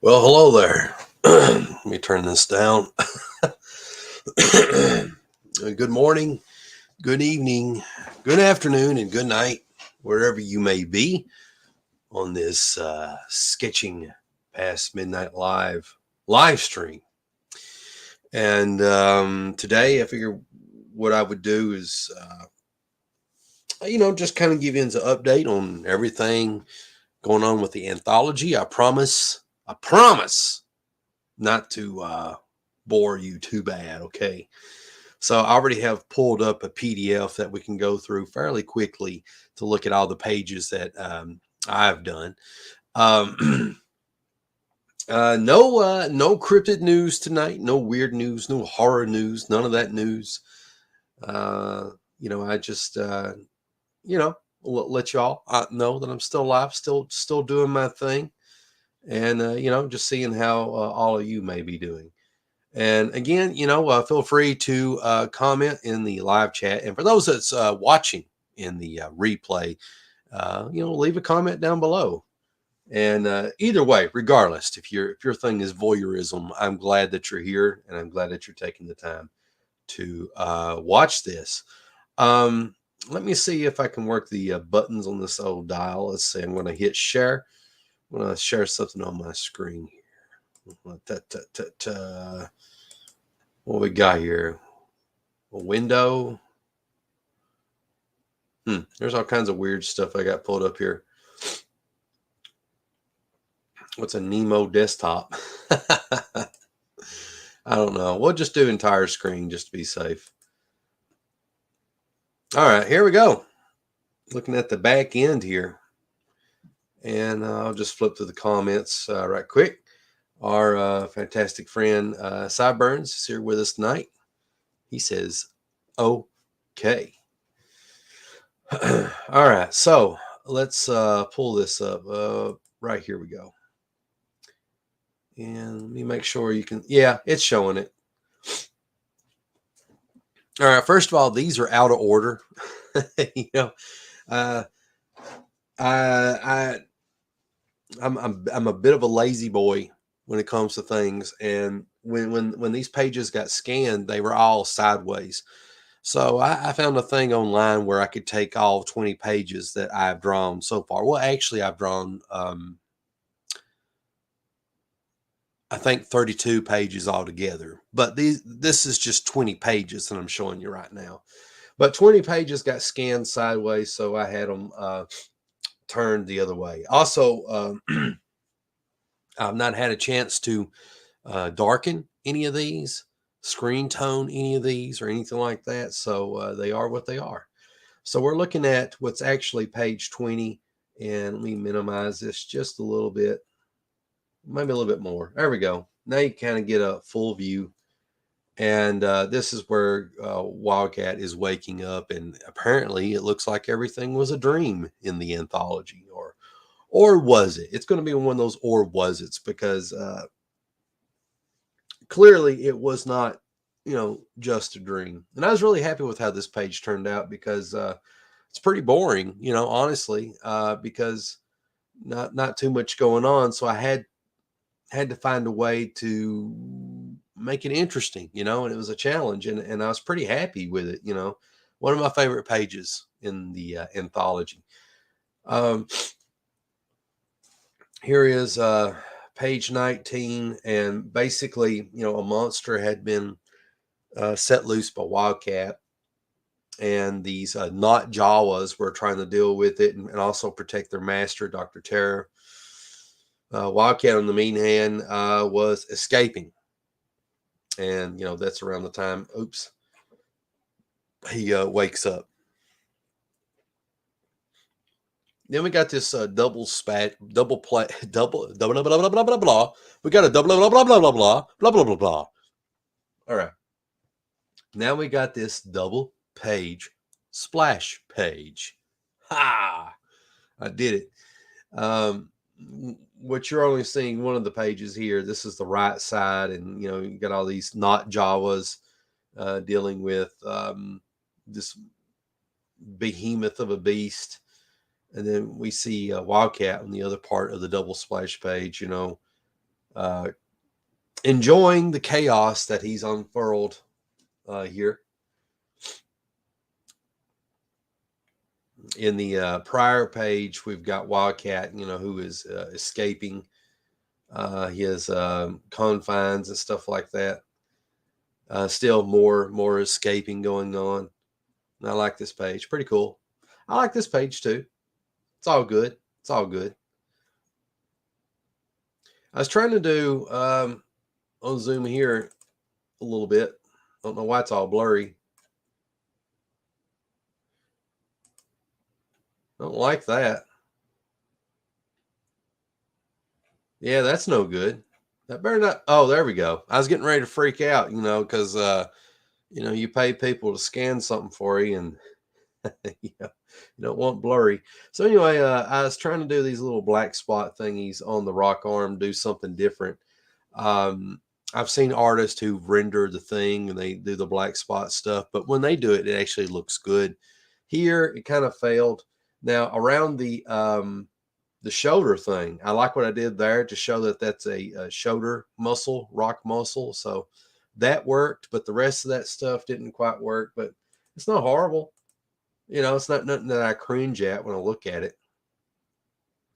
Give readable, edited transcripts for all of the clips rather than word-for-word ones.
Well, hello there. Let me turn this down. Good morning, good evening, good afternoon, and good night, wherever you may be on this sketching past midnight live stream. And today, I figure what I would do is, just kind of give you an update on everything going on with the anthology. I promise not to bore you too bad. Okay. So I already have pulled up a PDF that we can go through fairly quickly to look at all the pages that I've done. Um, no cryptid news tonight. No weird news. No horror news. None of that news. I just let y'all know that I'm still alive, still doing my thing, and just seeing how all of you may be doing. And again, feel free to comment in the live chat. And for those that's watching in the replay, leave a comment down below. And either way, regardless, if your thing is voyeurism, I'm glad that you're here, and I'm glad that you're taking the time to watch this. Let me see if I can work the buttons on this old dial. Let's see. I'm going to hit share. I'm going to share something on my screen here. What we got here? A window. There's all kinds of weird stuff I got pulled up here. What's a Nemo desktop? I don't know. We'll just do entire screen just to be safe. All right, here we go. Looking at the back end here. And I'll just flip through the comments right quick. Our fantastic friend Sideburns is here with us tonight. He says, okay. All right, so let's pull this up. Right here we go. And let me make sure you can. Yeah, it's showing it. All right. First of all, these are out of order. I'm a bit of a lazy boy when it comes to things, and when these pages got scanned, they were all sideways. So I found a thing online where I could take all 20 pages that I've drawn so far. Well, actually, I've drawn I think 32 pages altogether, but this is just 20 pages that I'm showing you right now. But 20 pages got scanned sideways, so I had them turned the other way. Also, I've not had a chance to darken any of these, screen tone any of these, or anything like that. So they are what they are. So we're looking at what's actually page 20, and let me minimize this just a little bit. Maybe a little bit more. There we go. Now you kind of get a full view. And this is where Wildcat is waking up. And apparently it looks like everything was a dream in the anthology. Or was it? It's going to be one of those or was it's, because clearly it was not, just a dream. And I was really happy with how this page turned out, because it's pretty boring, honestly, because not too much going on. So I had to find a way to make it interesting, and it was a challenge, and I was pretty happy with it. One of my favorite pages in the anthology. Here is page 19, and basically, a monster had been set loose by Wildcat, and these not Jawas were trying to deal with it and also protect their master, Dr. Terror. Wildcat, on the mean hand, was escaping. And, that's around the time, he wakes up. Then we got this double play, double, blah, blah, blah, blah, blah, blah, blah. We got a double, blah, blah, blah, blah, blah, blah, blah, blah, blah. All right. Now we got this double page splash page. Ha! I did it. What you're only seeing one of the pages here. This is the right side, and you got all these not Jawas dealing with this behemoth of a beast, and then we see Wildcat on the other part of the double splash page. enjoying the chaos that he's unfurled here. In the prior page, we've got Wildcat, who is escaping his confines and stuff like that. Still more escaping going on. And I like this page. Pretty cool. I like this page too. It's all good. It's all good. I was trying to do, I'll zoom here a little bit. I don't know why it's all blurry. I don't like that. Yeah, that's no good. That better not. Oh, there we go. I was getting ready to freak out, because, you pay people to scan something for you, and you don't want blurry. So anyway, I was trying to do these little black spot thingies on the rock arm, do something different. I've seen artists who render the thing and they do the black spot stuff, but when they do it, it actually looks good. Here, it kind of failed. Now around the shoulder thing, I like what I did there to show that that's a shoulder muscle, rock muscle. So that worked, but the rest of that stuff didn't quite work. But it's not horrible. It's not nothing that I cringe at when I look at it.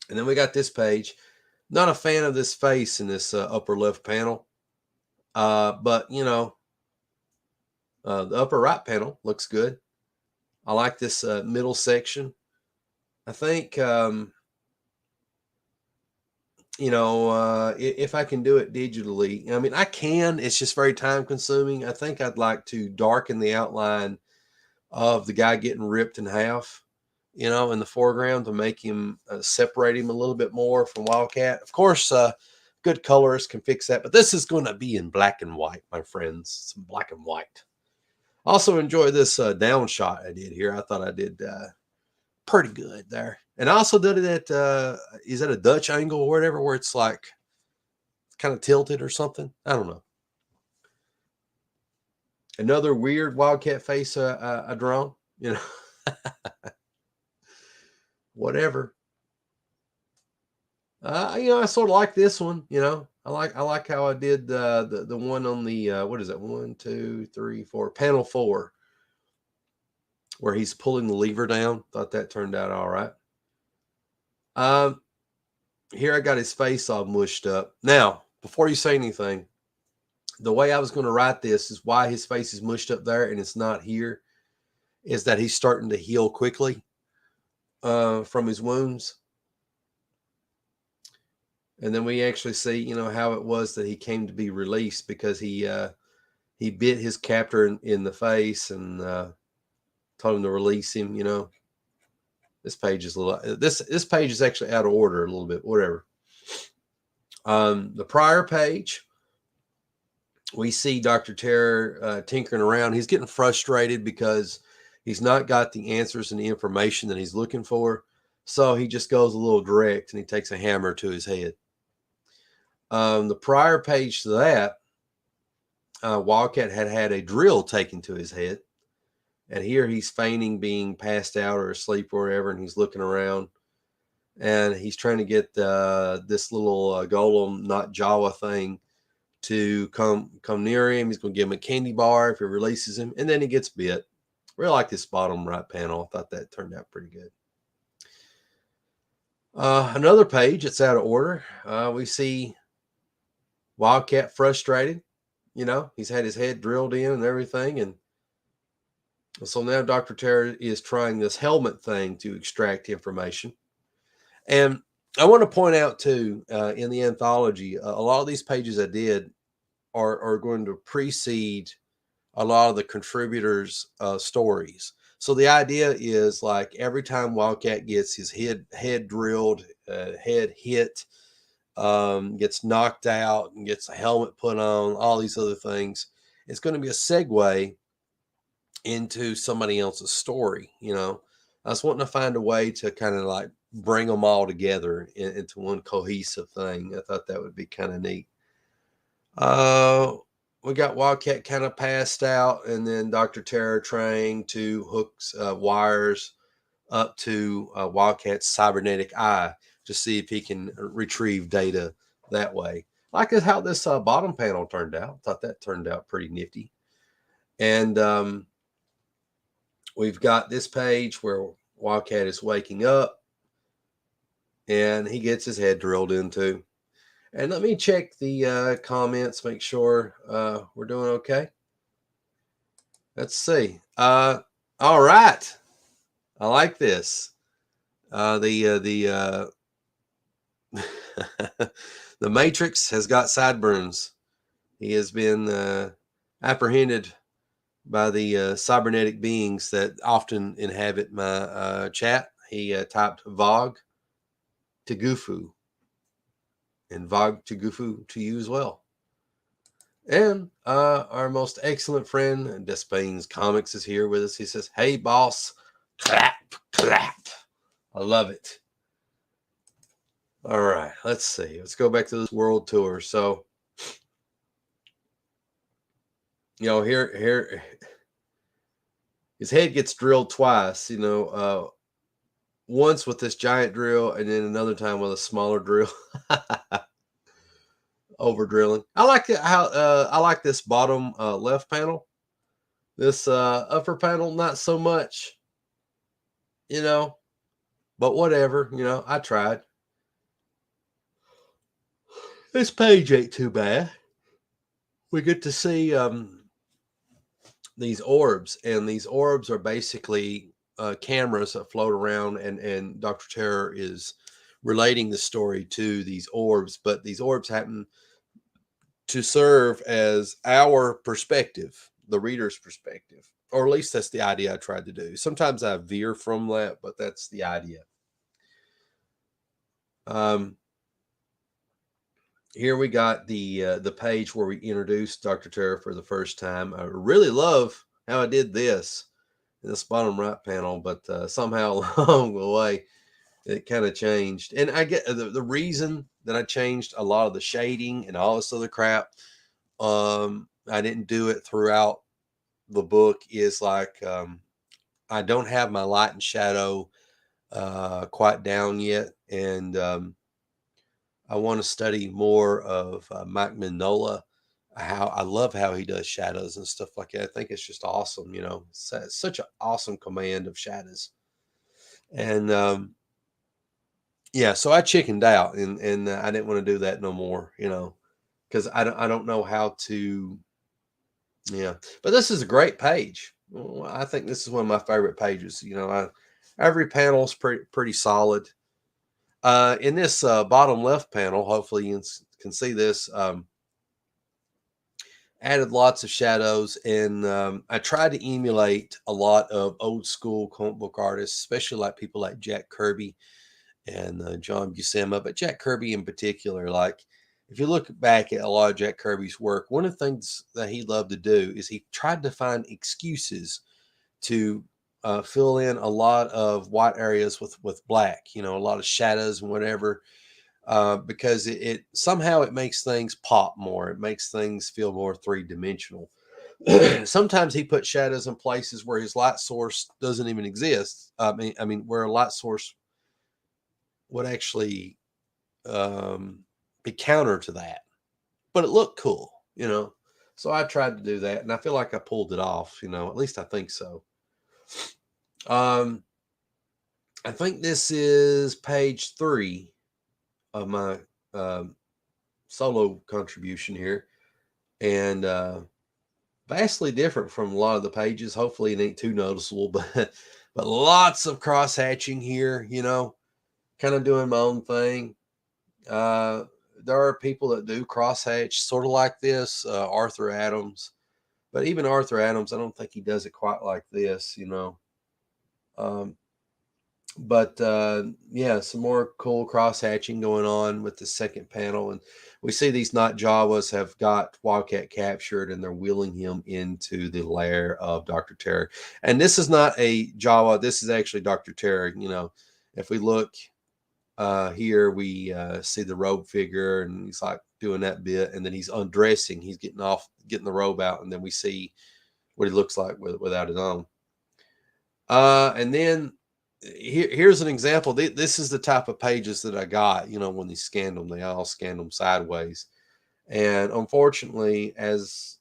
And then we got this page. Not a fan of this face in this upper left panel. But, the upper right panel looks good. I like this middle section. I think, if I can do it digitally, I mean, I can. It's just very time consuming. I think I'd like to darken the outline of the guy getting ripped in half, in the foreground to make him separate him a little bit more from Wildcat. Of course, good colorists can fix that, but this is going to be in black and white, my friends. Some black and white. Also enjoy this down shot I did here. I thought I did pretty good there. And I also did it at, is that a Dutch angle or whatever, where it's like kind of tilted or something? I don't know. Another weird Wildcat face I drawn, whatever. I sort of like this one, I like how I did the one on the, what is it? 1, 2, 3, 4, panel 4, where he's pulling the lever down. Thought that turned out all right. Here I got his face all mushed up. Now, before you say anything, the way I was going to write this is why his face is mushed up there and it's not here, is that he's starting to heal quickly from his wounds. And then we actually see, how it was that he came to be released, because he bit his captor in the face and told him to release him. This page is a little. This page is actually out of order a little bit. Whatever. The prior page, we see Dr. Terror tinkering around. He's getting frustrated because he's not got the answers and the information that he's looking for. So he just goes a little direct and he takes a hammer to his head. The prior page to that, Wildcat had a drill taken to his head. And here he's feigning being passed out or asleep or whatever, and he's looking around. And he's trying to get this little golem, not Jawa thing, to come near him. He's going to give him a candy bar if he releases him. And then he gets bit. Really like this bottom right panel. I thought that turned out pretty good. Another page that's out of order. We see Wildcat frustrated. He's had his head drilled in and everything. And so now Dr. Terror is trying this helmet thing to extract information. And I want to point out too, in the anthology, a lot of these pages I did are going to precede a lot of the contributors' stories. So the idea is, like, every time Wildcat gets his head drilled, head hit, gets knocked out and gets a helmet put on, all these other things, it's going to be a segue into somebody else's story. I was wanting to find a way to kind of like bring them all together into one cohesive thing. I thought that would be kind of neat. We got Wildcat kind of passed out, and then Dr. Terror trying to hook wires up to Wildcat's cybernetic eye to see if he can retrieve data that way. like how this bottom panel turned out. Thought that turned out pretty nifty. And we've got this page where Wildcat is waking up and he gets his head drilled into. And let me check the comments, make sure we're doing okay. Let's see. All right. I like this. The Matrix has got sideburns. He has been apprehended by the cybernetic beings that often inhabit my chat. He typed Vog Tegufu, and Vog Tegufu to you as well. And our most excellent friend, Despain's Comics, is here with us. He says, "Hey, boss, clap, clap." I love it. All right, let's see. Let's go back to this world tour. So, you know, here, his head gets drilled twice. You know, once with this giant drill, and then another time with a smaller drill. Over drilling. I like it how I like this bottom left panel. This upper panel, not so much. You know, but whatever. You know, I tried. This page ain't too bad. We get to see these orbs, and these orbs are basically cameras that float around, and Dr. Terror is relating the story to these orbs, but these orbs happen to serve as our perspective, the reader's perspective, or at least that's the idea I tried to do. Sometimes I veer from that, but that's the idea. Here we got the page where we introduced Dr. Terror for the first time. I really love how I did this in this bottom right panel, but somehow along the way it kind of changed. And I get the reason that I changed a lot of the shading and all this other crap. I didn't do it throughout the book is like I don't have my light and shadow quite down yet, and I want to study more of Mike Mignola. How I love how he does shadows and stuff like that. I think it's just awesome. You know, such an awesome command of shadows. And yeah, so I chickened out, and I didn't want to do that no more. You know, because I don't know how to. Yeah, but this is a great page. Well, I think this is one of my favorite pages. You know, every panel is pretty solid. In this bottom left panel, hopefully you can see this. Added lots of shadows, and I tried to emulate a lot of old school comic book artists, especially like people like Jack Kirby and John Buscema, but Jack Kirby in particular. Like, if you look back at a lot of Jack Kirby's work, one of the things that he loved to do is he tried to find excuses to fill in a lot of white areas with black, you know, a lot of shadows and whatever, because it somehow it makes things pop more. It makes things feel more three-dimensional. Sometimes he puts shadows in places where his light source doesn't even exist. I mean, where a light source would actually be counter to that, but it looked cool, you know. So I tried to do that, and I feel like I pulled it off, you know. At least I think so. I think this is page 3 of my solo contribution here, and vastly different from a lot of the pages. Hopefully, it ain't too noticeable, but lots of cross hatching here, you know, kind of doing my own thing. There are people that do crosshatch sort of like this, Arthur Adams, but even Arthur Adams, I don't think he does it quite like this, you know. But yeah, some more cool cross hatching going on with the second panel, and we see these Not Jawas have got Wildcat captured, and they're wheeling him into the lair of Dr. Terror. And this is not a Jawa; this is actually Dr. Terror. You know, if we look here, we see the robe figure, and he's like doing that bit, and then he's undressing. He's getting the robe out, and then we see what he looks like without it on. And then here's an example. This is the type of pages that I got, you know, when they scanned them. They all scanned them sideways. And unfortunately, as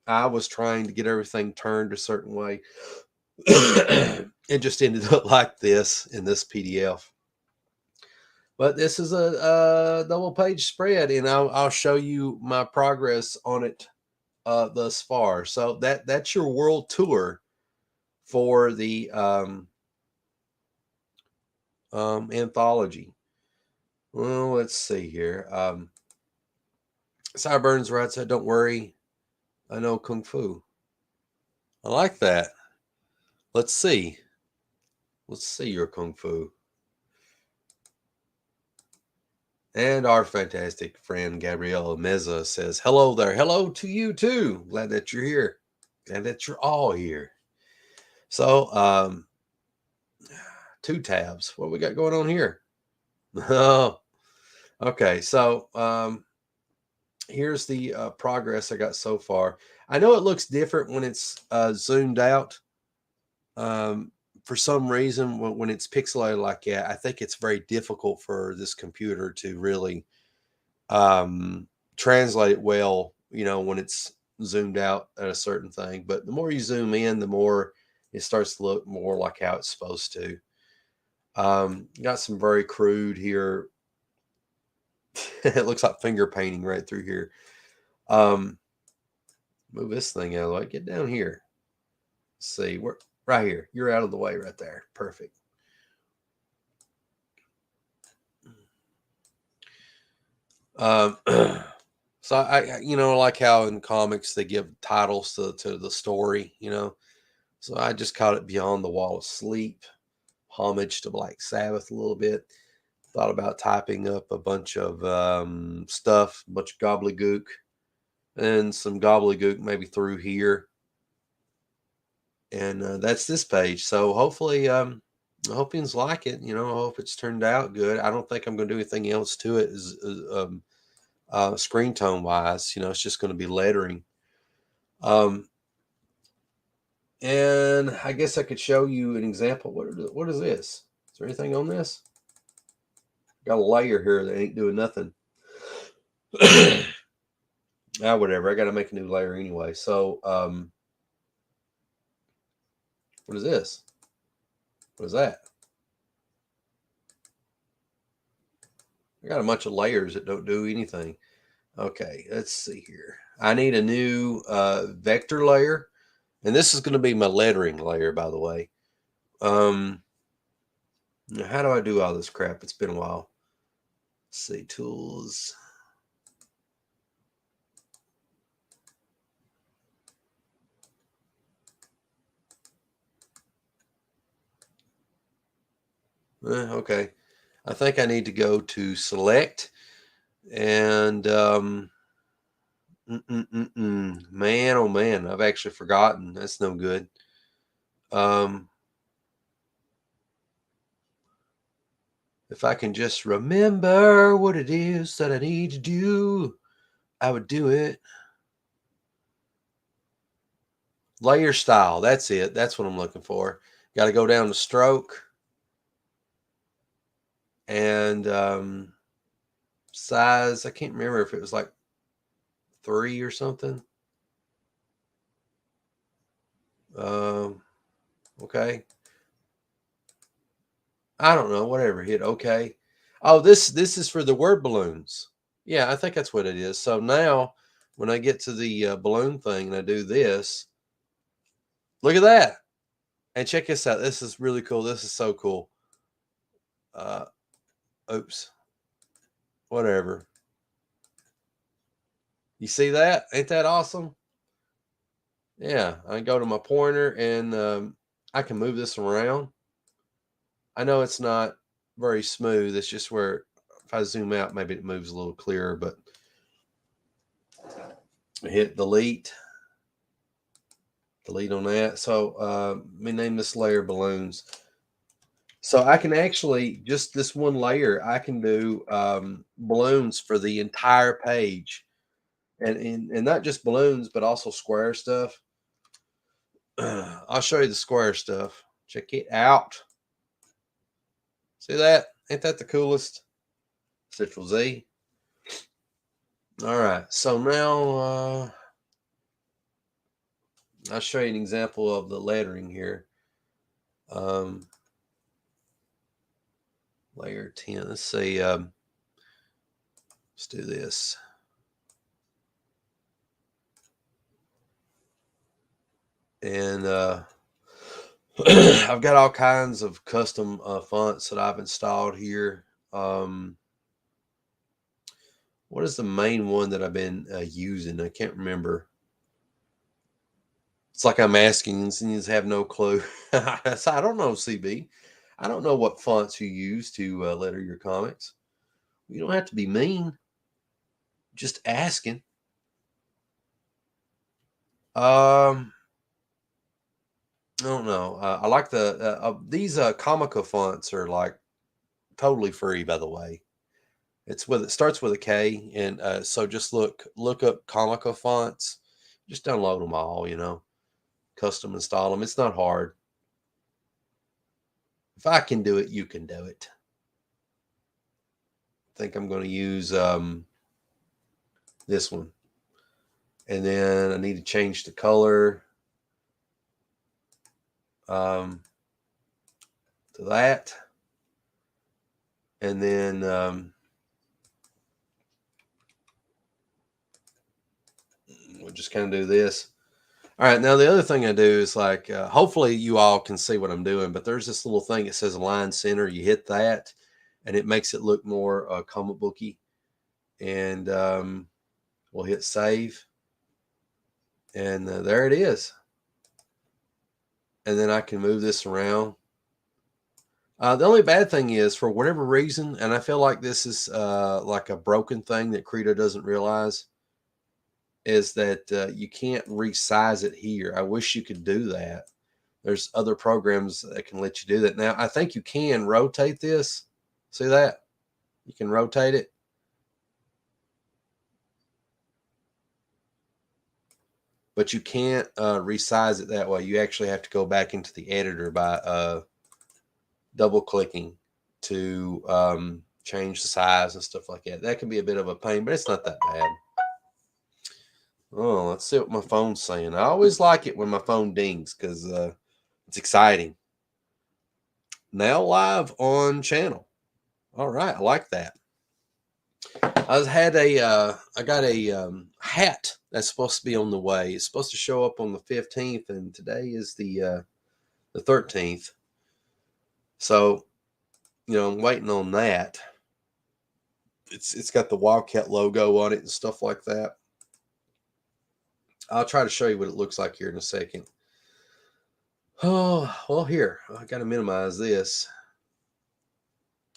I was trying to get everything turned a certain way, it just ended up like this in this PDF. But this is a double page spread, and I'll show you my progress on it thus far. So that's your world tour for the anthology. Well, let's see here. Cyburns writes that, don't worry, I know Kung Fu. I like that. Let's see. Let's see your Kung Fu. And our fantastic friend Gabriella Meza says, hello there. Hello to you too. Glad that you're here. Glad that you're all here. So, 2 tabs. What we got going on here? Oh, okay. So, here's the progress I got so far. I know it looks different when it's zoomed out. For some reason, when it's pixelated like that, I think it's very difficult for this computer to really translate it well, when it's zoomed out at a certain thing. But the more you zoom in, the more it starts to look more like how it's supposed to. Got some very crude here. It looks like finger painting right through here. Move this thing out of the way. Get down here. Let's see, we're right here. You're out of the way right there. Perfect. So I, like how in comics they give titles to the story, So I just called it Beyond the Wall of Sleep, homage to Black Sabbath a little bit. Thought about typing up a bunch of stuff, a bunch of gobbledygook, and some gobbledygook maybe through here. And that's this page. So hopefully, I hope you like it. I hope it's turned out good. I don't think I'm going to do anything else to it screen tone wise. It's just going to be lettering. And I guess I could show you an example. What is this? Is there anything on this? Got a layer here that ain't doing nothing. Whatever. I got to make a new layer anyway. So, what is this? What is that? I got a bunch of layers that don't do anything. Okay, let's see here. I need a new vector layer. And this is going to be my lettering layer, by the way. How do I do all this crap? It's been a while. Let's see, tools. Okay. I think I need to go to select and man, oh man, I've actually forgotten. That's no good. If I can just remember what it is that I need to do, I would do it. Layer style. That's it. That's what I'm looking for. Got to go down to stroke and size. I can't remember if it was like 3 or something. Okay. I don't know. Whatever. Hit OK. Oh, this is for the word balloons. Yeah, I think that's what it is. So now when I get to the balloon thing and I do this, look at that. And check this out. This is really cool. This is so cool. Oops. Whatever. You see that? Ain't that awesome? Yeah. I go to my pointer and I can move this around. I know it's not very smooth. It's just where if I zoom out, maybe it moves a little clearer, but hit delete on that. So let me name this layer balloons. So I can actually, just this one layer, I can do balloons for the entire page. And not just balloons, but also square stuff. I'll show you the square stuff. Check it out. See that? Ain't that the coolest? Central Z. All right. So now I'll show you an example of the lettering here. Um, layer 10. Let's see. Let's do this. And I've got all kinds of custom fonts that I've installed here. What is the main one that I've been using? I can't remember. It's like I'm asking and you just have no clue. So I don't know, CB. I don't know what fonts you use to letter your comics. You don't have to be mean. Just asking. I don't know. I like these Comica fonts are like totally free, by the way. It starts with a K, and so just look up Comica fonts. Just download them all. Custom install them. It's not hard. If I can do it, you can do it. I think I'm going to use this one, and then I need to change the color to that, and then we'll just kind of do this. All right, now the other thing I do is like, hopefully you all can see what I'm doing, but there's this little thing that says align center. You hit that, and it makes it look more comic booky. And we'll hit save, and there it is. And then I can move this around. The only bad thing is, for whatever reason, and I feel like this is like a broken thing that Credo doesn't realize, is that you can't resize it here. I wish you could do that. There's other programs that can let you do that. Now, I think you can rotate this. See that? You can rotate it. But you can't resize it that way. You actually have to go back into the editor by double clicking to change the size and stuff like that. That can be a bit of a pain, but it's not that bad. Oh, let's see what my phone's saying. I always like it when my phone dings because it's exciting. Now live on channel. All right, I like that. I got a hat that's supposed to be on the way. It's supposed to show up on the 15th, and today is the 13th. So, I'm waiting on that. It's got the Wildcat logo on it and stuff like that. I'll try to show you what it looks like here in a second. Oh, well, here, I got to minimize this.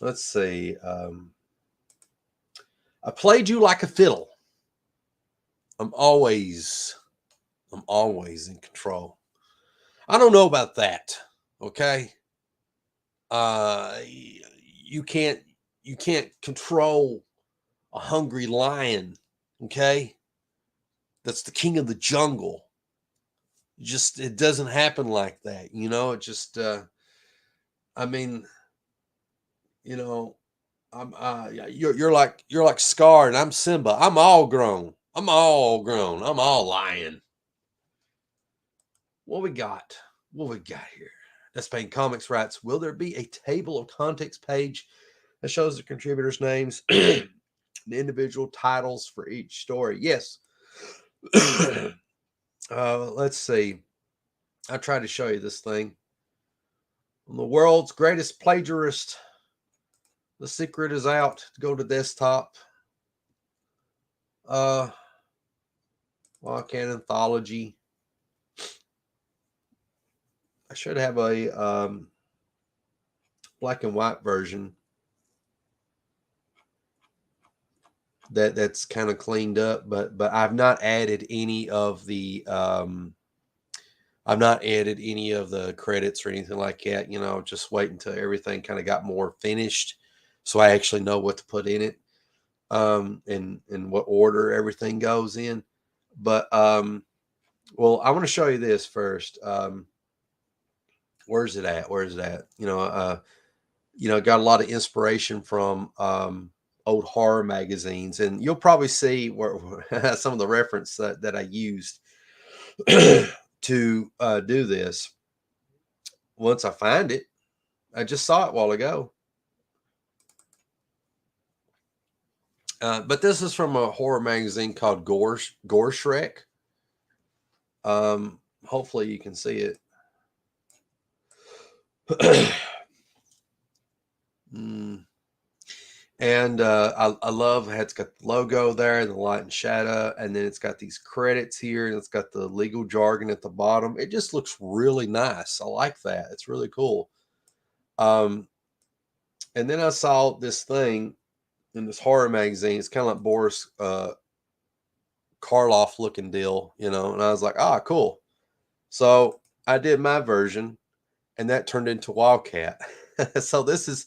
Let's see. I played you like a fiddle. I'm always in control. I don't know about that. Okay. You can't control a hungry lion. Okay. That's the king of the jungle. It doesn't happen like that. It just, I mean, I'm you're like Scar and I'm Simba. I'm all grown. I'm all lion. What we got? What we got here? That's Pain Comics writes, will there be a table of contents page that shows the contributors' names, the individual titles for each story? Yes. Let's see. I tried to show you this thing. The world's greatest plagiarist. The secret is out. Go to desktop. Wildcat Anthology. I should have a black and white version that's kind of cleaned up, but I've not added any of the credits or anything like that. Just wait until everything kind of got more finished, so I actually know what to put in it, and what order everything goes in. But well, I want to show you this first. Where's it at? Got a lot of inspiration from old horror magazines, and you'll probably see where some of the reference that I used to do this once I find it. I just saw it a while ago. But this is from a horror magazine called Gore Shrek. Hopefully you can see it. And I love how it's got the logo there, the light and shadow, and then it's got these credits here, and it's got the legal jargon at the bottom. It just looks really nice. I like that. It's really cool. And then I saw this thing in this horror magazine. It's kind of like Boris Karloff looking deal, and I was like, ah, cool. So I did my version, and that turned into Wildcat. So this is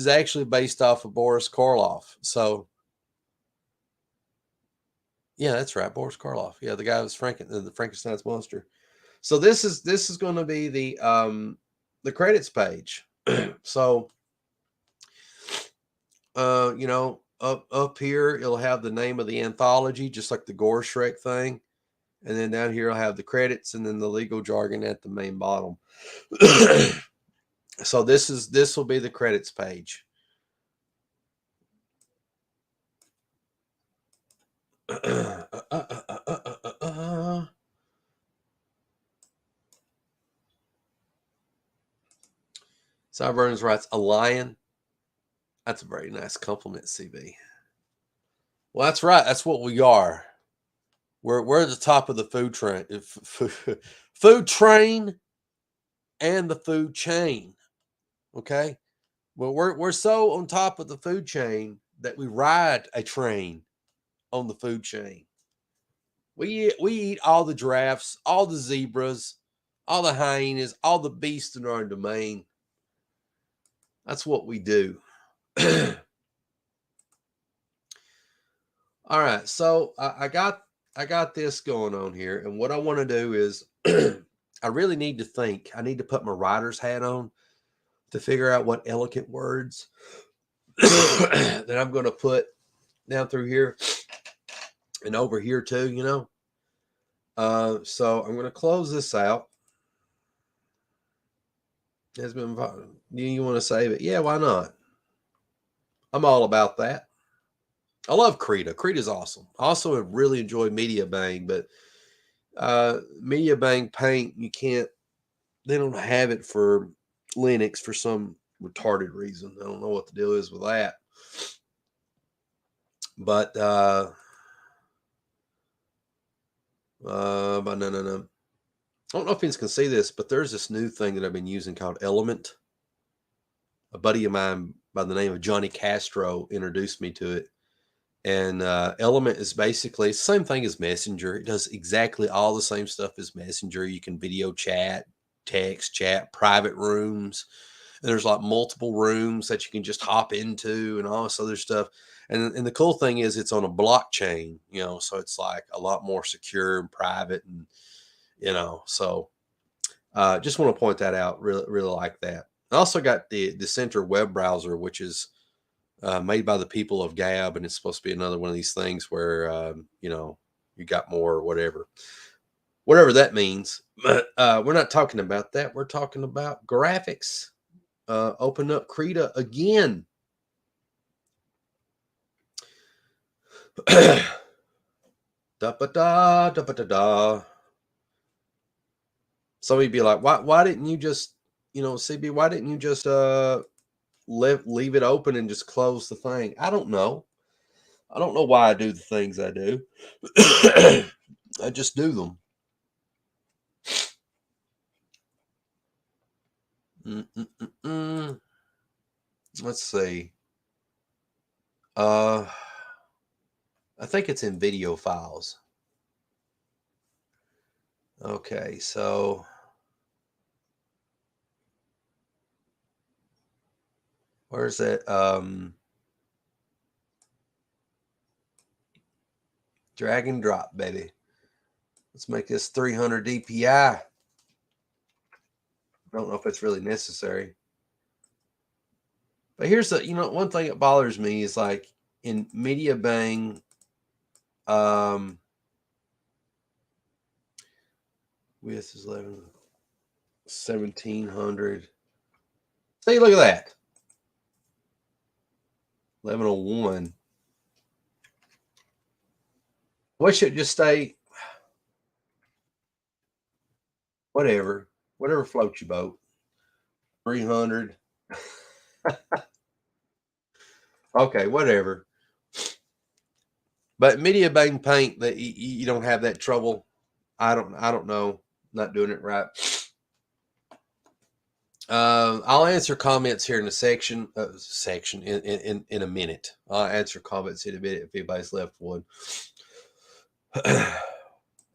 actually based off of Boris Karloff. So yeah, that's right, Boris Karloff. Yeah, the guy who was the Frankenstein's monster. So this is going to be the credits page. So up here it'll have the name of the anthology, just like the Gore Shrek thing. And then down here I'll have the credits and then the legal jargon at the main bottom. So this will be the credits page. Cy Burns writes, a lion. That's a very nice compliment, CB. Well, that's right. That's what we are. We're at the top of the food train, food train, and the food chain. Okay, well we're so on top of the food chain that we ride a train on the food chain. We eat all the giraffes, all the zebras, all the hyenas, all the beasts in our domain. That's what we do. All right, so I got this going on here, and what I want to do is I really need to think. I need to put my writer's hat on to figure out what elegant words that I'm going to put down through here and over here too, so I'm going to close this out. Has been. Do you want to save it? Yeah, why not? I'm all about that. I love Krita. Krita's awesome. I also have really enjoyed Media Bang, but Media Bang Paint, they don't have it for Linux for some retarded reason. I don't know what the deal is with that. But no. I don't know if you can see this, but there's this new thing that I've been using called Element. A buddy of mine by the name of Johnny Castro introduced me to it. And Element is basically the same thing as Messenger. It does exactly all the same stuff as Messenger. You can video chat, text chat, private rooms. And there's like multiple rooms that you can just hop into and all this other stuff. And the cool thing is it's on a blockchain, so it's like a lot more secure and private. And, so just want to point that out. Really, really like that. I also got the Center web browser, which is made by the people of Gab, and it's supposed to be another one of these things where you got more whatever that means. But we're not talking about that. We're talking about graphics. Open up Krita again. Da ba da da ba da da. Somebody be like, why didn't you just CB? Why didn't you just leave it open and just close the thing? I don't know. I don't know why I do the things I do. I just do them. Let's see. I think it's in video files. Okay, so where's that? Drag and drop, baby. Let's make this 300 DPI. I don't know if it's really necessary. But here's one thing that bothers me is like in Media Bang, width is 1700. See, look at that. 1101. What should just stay? Whatever floats your boat. 300. Okay, whatever. But Media Bang paint, that you don't have that trouble. I don't know. Not doing it right. I'll answer comments here in a section in a minute. I'll answer comments in a minute if anybody's left one. I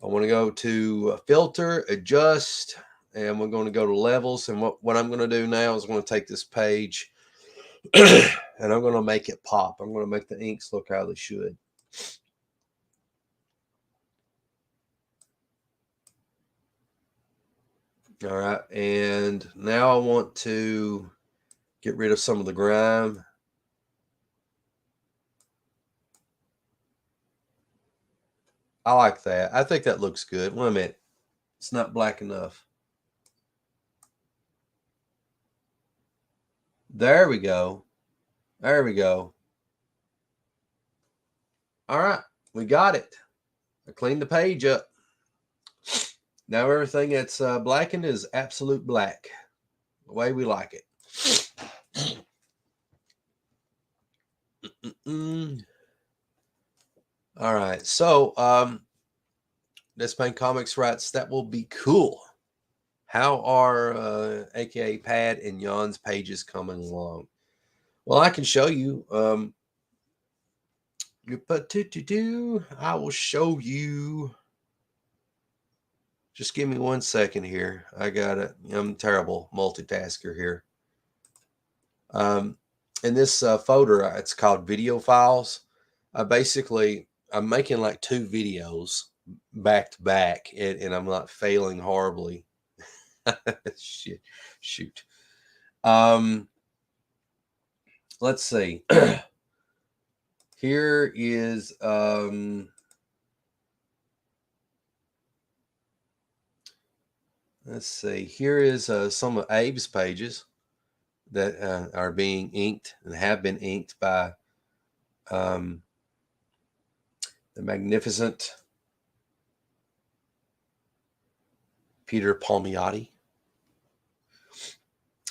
want to go to filter, adjust, and we're going to go to levels. And what I'm going to do now is I'm going to take this page and I'm going to make it pop. I'm going to make the inks look how they should. All right, and now I want to get rid of some of the grime. I like that. I think that looks good. Wait a minute. It's not black enough. There we go. There we go. All right, we got it. I cleaned the page up. Now everything that's blackened is absolute black, the way we like it. All right, so Let's Paint Comics writes, that will be cool. How are AKA Pad and Jan's pages coming along? Well, I can show you. I will show you. Just give me 1 second here. I got it. I'm a terrible multitasker here. In this folder, it's called video files. I'm making like 2 videos back to back, and I'm not failing horribly. Shoot. Let's see. Here is let's see. Here is some of Abe's pages that are being inked and have been inked by the magnificent Peter Palmiotti.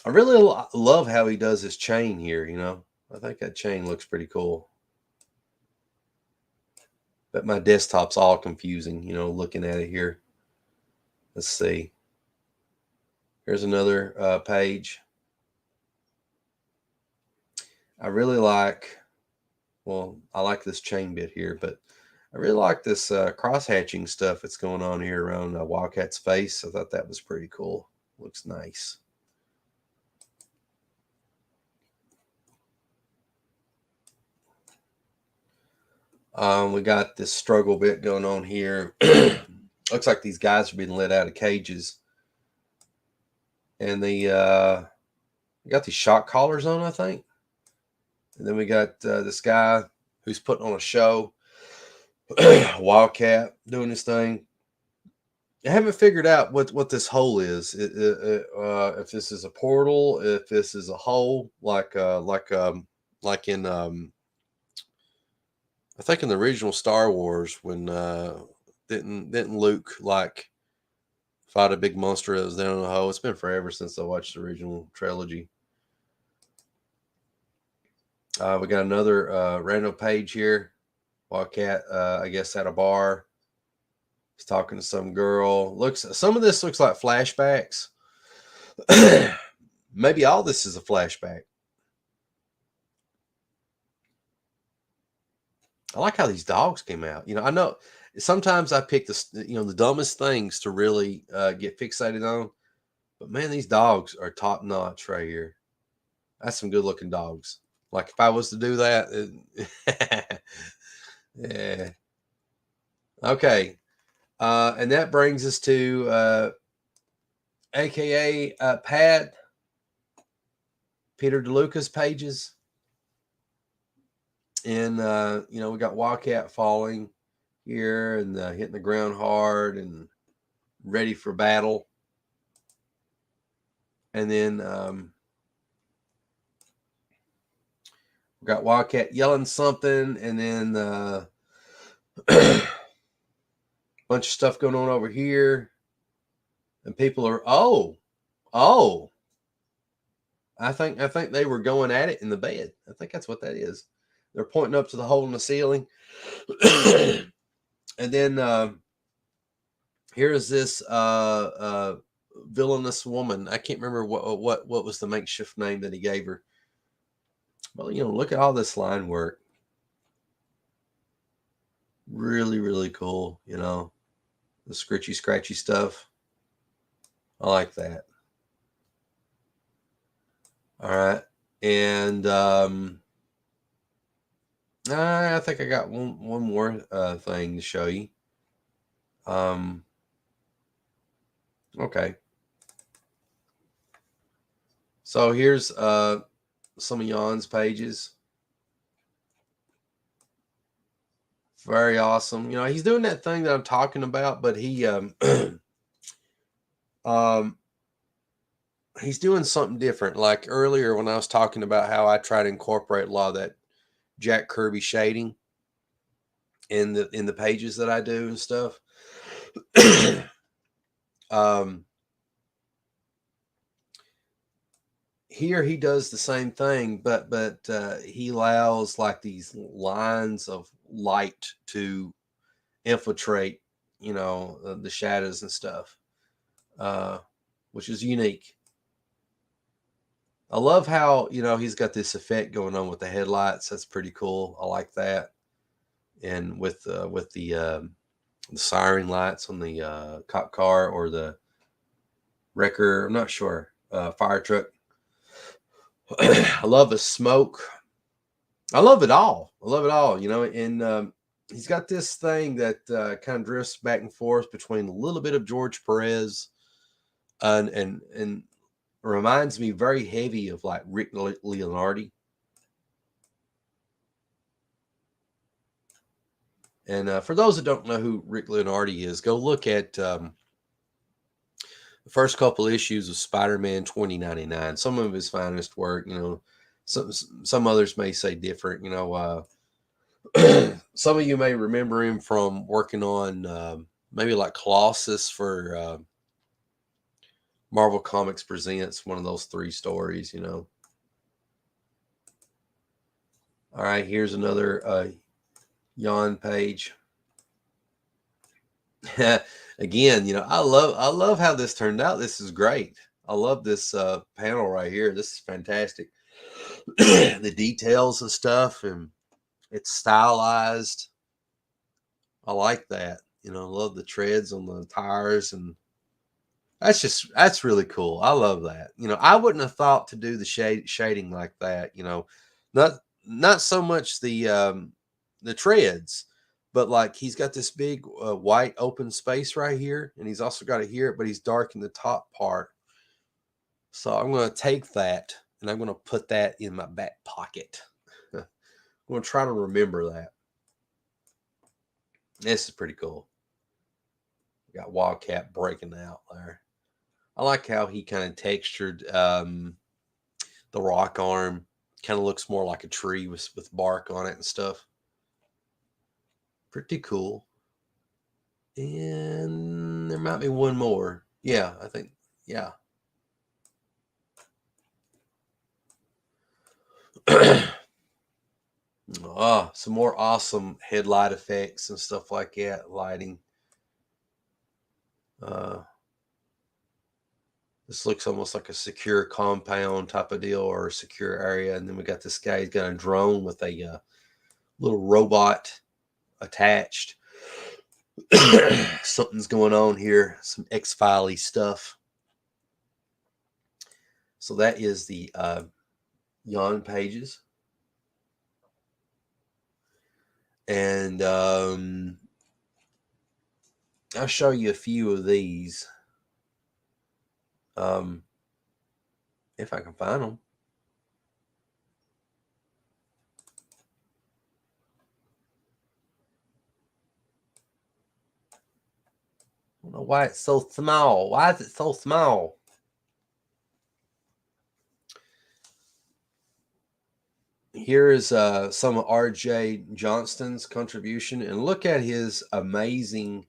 I really love how he does his chain here, you know. I think that chain looks pretty cool. But my desktop's all confusing, you know, looking at it here. Let's see. Here's another page. I really like, well, I like this chain bit here, but I really like this cross-hatching stuff that's going on here around Wildcat's face. I thought that was pretty cool. Looks nice. We got this struggle bit going on here. Looks like these guys are being let out of cages. And we got these shock collars on, I think. And then we got this guy who's putting on a show. Wildcat doing his thing. I haven't figured out what this hole is. If this is a portal, if this is a hole, like in I think in the original Star Wars, when didn't Luke like fight a big monster that was down in the hole? It's been forever since I watched the original trilogy. We got another random page here. Wildcat, I guess, at a bar. He's talking to some girl. Some of this looks like flashbacks. Maybe all this is a flashback. I like how these dogs came out. You know, I know sometimes I pick the dumbest things to really get fixated on, but man, these dogs are top notch right here. That's some good looking dogs. Like if I was to do that, yeah. Okay, and that brings us to AKA Pat Peter DeLuca's pages. And, you know, we got Wildcat falling here and hitting the ground hard and ready for battle. And then we got Wildcat yelling something, and then bunch of stuff going on over here. And people are, oh, I think they were going at it in the bed. I think that's what that is. They're pointing up to the hole in the ceiling. And then here's this villainous woman. I can't remember what was the makeshift name that he gave her. Well, you know, look at all this line work. Really, really cool. You know, the scritchy, scratchy stuff. I like that. All right, and I think I got one more thing to show you. Okay. So here's some of Jan's pages. Very awesome. You know, he's doing that thing that I'm talking about, but he he's doing something different. Like earlier when I was talking about how I try to incorporate a lot of that Jack Kirby shading in the pages that I do and stuff. Here he does the same thing, but he allows like these lines of light to infiltrate, you know, the shadows and stuff, which is unique. I love how, you know, he's got this effect going on with the headlights. That's pretty cool. I like that. And with the siren lights on the cop car or the wrecker, I'm not sure, fire truck. I love the smoke. I love it all. I love it all, you know. And he's got this thing that kind of drifts back and forth between a little bit of George Perez and reminds me very heavy of like Rick Leonardi. And for those that don't know who Rick Leonardi is, go look at the first couple issues of Spider-Man 2099. Some of his finest work, you know. Some others may say different, you know. Some of you may remember him from working on maybe like Colossus for Marvel Comics Presents, one of those 3 stories, you know. All right, here's another Jan page. Again, you know, I love how this turned out. This is great. I love this panel right here. This is fantastic. The details and stuff, and it's stylized. I like that. You know, I love the treads on the tires, and that's really cool. I love that. You know, I wouldn't have thought to do the shading like that. You know, not not so much the treads, but like he's got this big white open space right here, and he's also got it here, but he's dark in the top part. So I'm going to take that and I'm going to put that in my back pocket. I'm going to try to remember that. This is pretty cool. We got Wildcat breaking out there. I like how he kind of textured the rock arm. Kind of looks more like a tree with bark on it and stuff. Pretty cool. And there might be one more. Yeah, I think, yeah. Some more awesome headlight effects and stuff like that, lighting. This looks almost like a secure compound type of deal or a secure area. And then we got this guy, he's got a drone with a little robot attached. Something's going on here, some X-Filey stuff. So that is the Jan pages. And I'll show you a few of these. If I can find them. know why it's so small. Why is it so small? Here is some of R.J. Johnston's contribution, and look at his amazing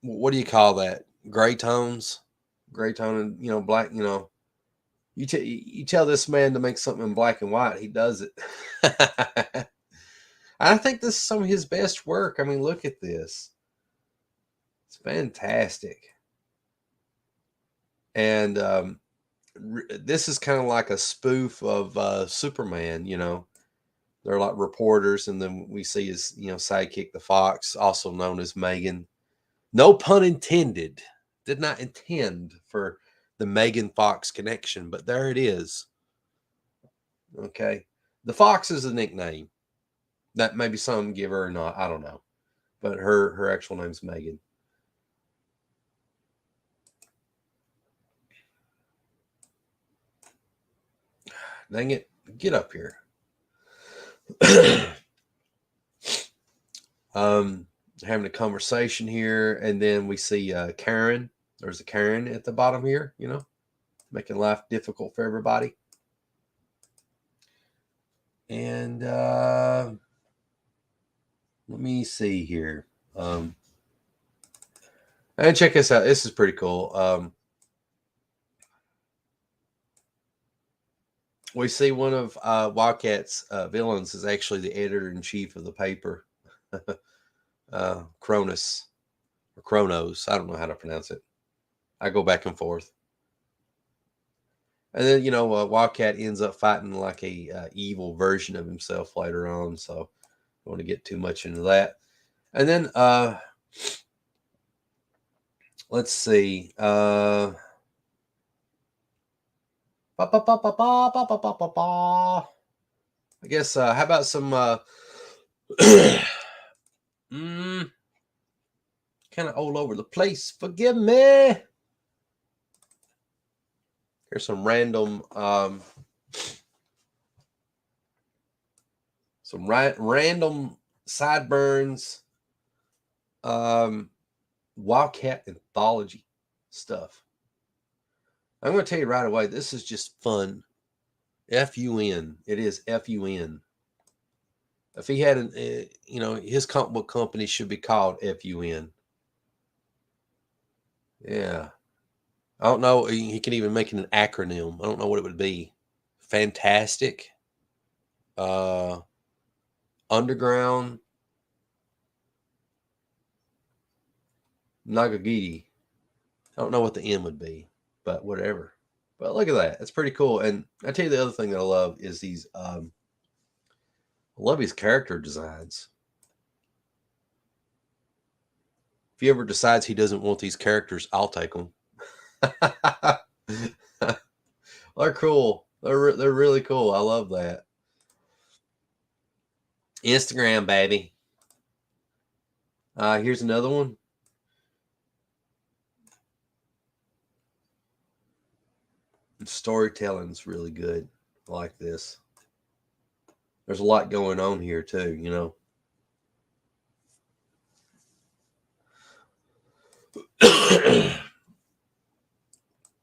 what do you call that? Gray tones, gray tone, and black. You tell this man to make something in black and white, he does it. I think this is some of his best work. I mean, look at this. It's fantastic. And this is kind of like a spoof of Superman, They're like reporters, and then we see his, sidekick, the Fox, also known as Megan. No pun intended. Did not intend for the Megan Fox connection, but there it is. Okay. The Fox is a nickname that maybe some give her or not. I don't know. But her actual name's Megan. Dang it. Get up here. Having a conversation here, and then we see Karen. There's a Karen at the bottom here, making life difficult for everybody. And let me see here. And check this out. This is pretty cool. We see one of Wildcat's villains is actually the editor-in-chief of the paper, Cronus, or Kronos. I don't know how to pronounce it. I go back and forth. And then, Wildcat ends up fighting like a evil version of himself later on. So I don't want to get too much into that. And then let's see. I guess how about some kind of all over the place. Forgive me. Here's some random random sideburns, Wildcat Anthology stuff. I'm going to tell you right away, this is just fun. F-U-N. It is F-U-N. If he had his comic book company should be called F-U-N. Yeah. I don't know. He can even make it an acronym. I don't know what it would be. Fantastic. Underground. Nagagiri. I don't know what the M would be, but whatever. But look at that. That's pretty cool. And I tell you the other thing that I love is these. I love his character designs. If he ever decides he doesn't want these characters, I'll take them. They're cool. They're really cool. I love that. Instagram, baby. Here's another one. Storytelling's really good. I like this. There's a lot going on here too,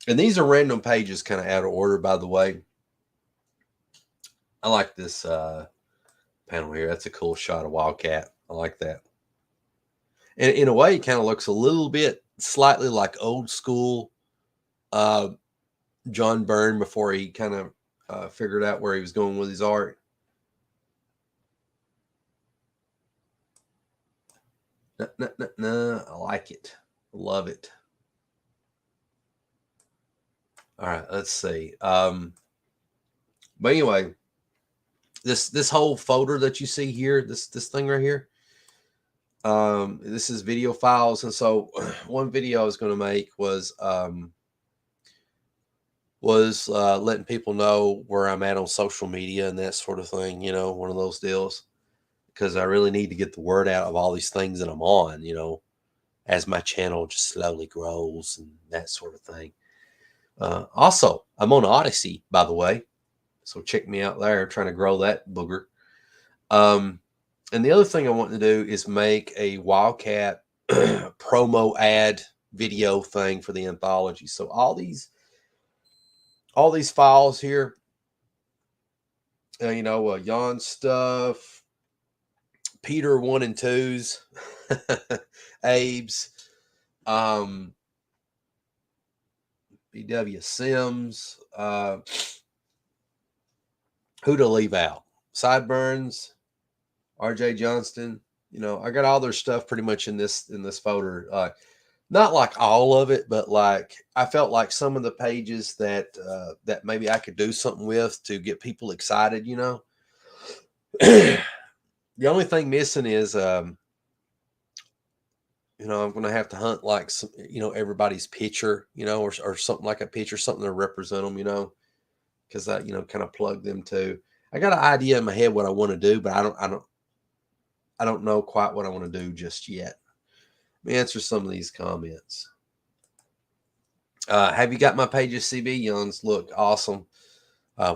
And these are random pages, kind of out of order, by the way. I like this panel here. That's a cool shot of Wildcat. I like that. And in a way, it kind of looks a little bit slightly like old school John Byrne before he kind of figured out where he was going with his art. I like it. Love it. All right, let's see. But anyway, this whole folder that you see here, this thing right here, this is video files. And so one video I was going to make was letting people know where I'm at on social media and that sort of thing, one of those deals, because I really need to get the word out of all these things that I'm on, as my channel just slowly grows and that sort of thing. Also, I'm on Odyssey, by the way, so check me out there, trying to grow that booger. And the other thing I want to do is make a Wildcat promo ad video thing for the anthology. So all these files here, Jan stuff, Peter 1 and 2s, Abe's, BW Sims, who to leave out? Sideburns, RJ Johnston. I got all their stuff pretty much in this folder. Not like all of it, but like I felt like some of the pages that that maybe I could do something with to get people excited. The only thing missing is I'm going to have to hunt like some, everybody's picture, or something like a picture, something to represent them, because I, kind of plug them too. I got an idea in my head what I want to do, but I don't know quite what I want to do just yet. Let me answer some of these comments. Have you got my pages, CB? Youngs look awesome.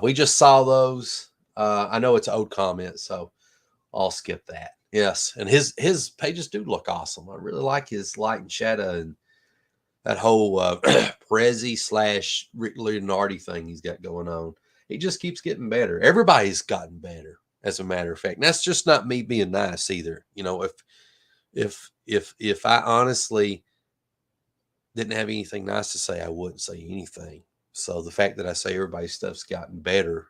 We just saw those. I know it's old comments, so I'll skip that. Yes, and his pages do look awesome. I really like his light and shadow and that whole Prezi / Rick Leonardi thing he's got going on. He just keeps getting better. Everybody's gotten better, as a matter of fact. And that's just not me being nice either. If I honestly didn't have anything nice to say, I wouldn't say anything. So the fact that I say everybody's stuff's gotten better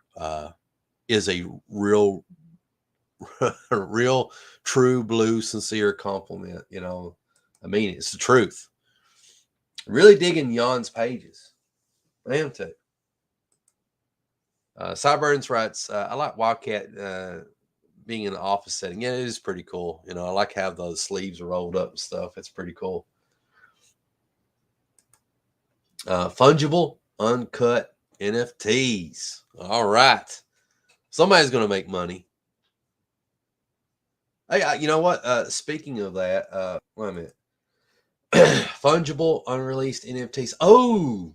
is a real, real, true, blue, sincere compliment. I mean, it's the truth. Really digging Jan's pages. I am too. Sideburns writes, I like Wildcat being in the office setting. Yeah, it is pretty cool. I like how those sleeves are rolled up and stuff. It's pretty cool. Fungible, uncut NFTs. All right. Somebody's going to make money. Hey, you know what? Speaking of that, wait a minute. Fungible, unreleased NFTs. Oh,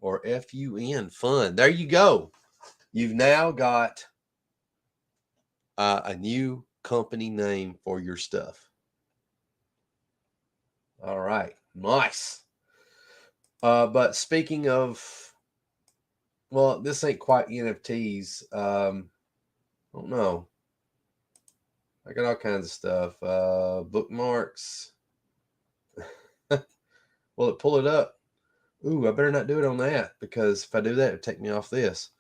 or FUN, fun. There you go. You've now got a new company name for your stuff. All right. Nice. But speaking of, well, this ain't quite NFTs. I don't know. I got all kinds of stuff. Bookmarks. Will it pull it up? Ooh, I better not do it on that, because if I do that, it'll take me off this.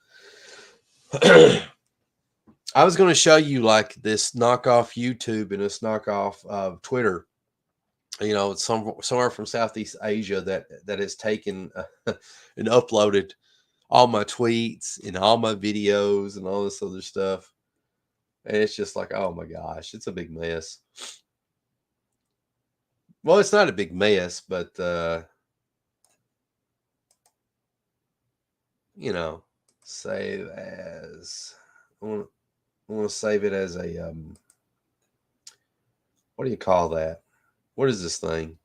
I was going to show you like this knockoff YouTube and this knockoff Twitter. It's somewhere from Southeast Asia that has taken and uploaded all my tweets and all my videos and all this other stuff. And it's just like, oh my gosh, it's a big mess. Well, it's not a big mess, but save as, I want to save it as a what do you call that? What is this thing?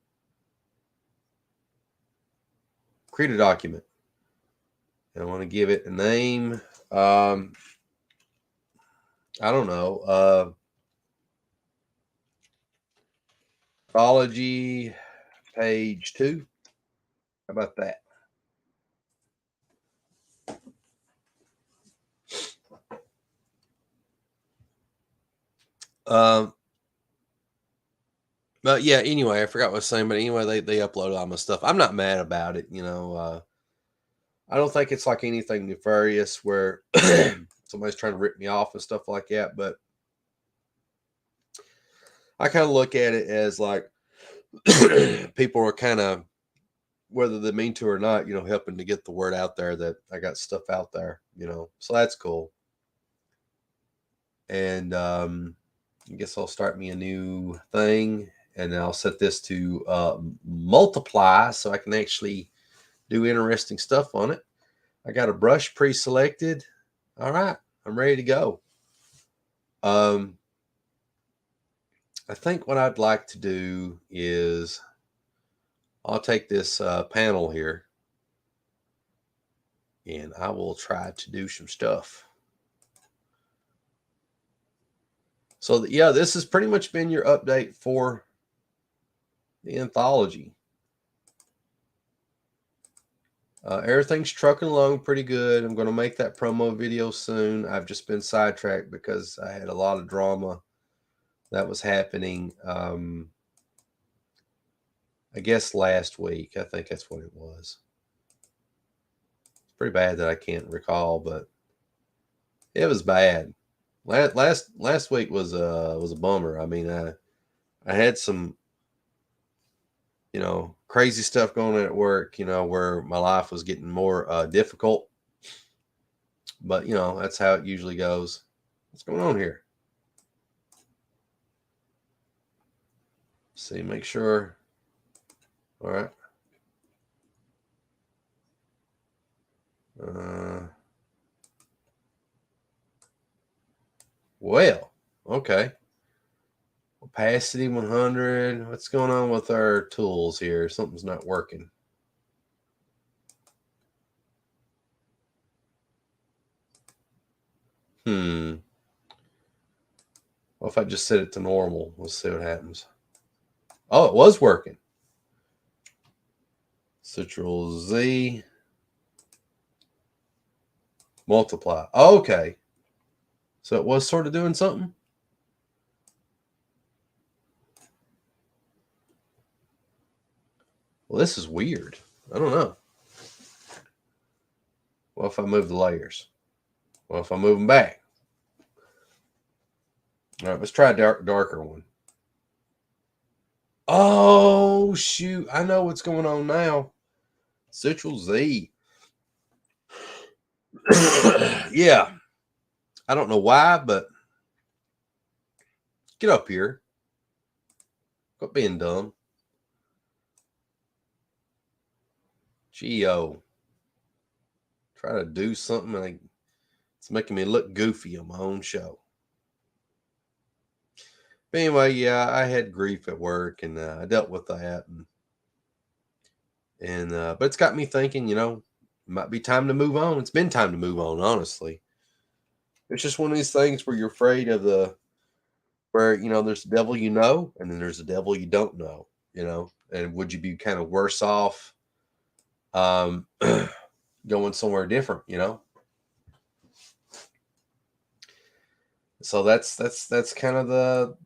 Create a document. And I want to give it a name. I don't know. Anthology page 2. How about that? But yeah, anyway, I forgot what I was saying. But anyway, they upload all my stuff. I'm not mad about it. I don't think it's like anything nefarious where somebody's trying to rip me off and stuff like that. But I kind of look at it as like people are kind of, whether they mean to or not, helping to get the word out there that I got stuff out there, so that's cool. And I guess I'll start me a new thing, and I'll set this to multiply so I can actually do interesting stuff on it. I got a brush pre-selected. All right, I'm ready to go. I think what I'd like to do is I'll take this panel here and I will try to do some stuff. So yeah, this has pretty much been your update for the anthology. Everything's trucking along pretty good. I'm going to make that promo video soon. I've just been sidetracked because I had a lot of drama that was happening. I guess last week. I think that's what it was. It's pretty bad that I can't recall, but it was bad. Last week was a bummer. I mean, I had some, crazy stuff going on at work, where my life was getting more difficult. But, that's how it usually goes. What's going on here? See, make sure. All right. Well, okay. Opacity 100. What's going on with our tools here? Something's not working. What if I just set it to normal? Let's see what happens. Oh, it was working. Control Z. Multiply. Oh, okay. So it was sort of doing something. Well, this is weird. I don't know. What if I move the layers? What if I move them back? All right, let's try a darker one. Oh, shoot. I know what's going on now. Control Z. Yeah. I don't know why, but get up here. Quit being dumb. Geo. Try to do something and it's making me look goofy on my own show. But anyway, yeah, I had grief at work and I dealt with that. But it's got me thinking, it might be time to move on. It's been time to move on, honestly. It's just one of these things where you're afraid of where, there's the devil and then there's the devil you don't know, and would you be kind of worse off going somewhere different, So that's kind of the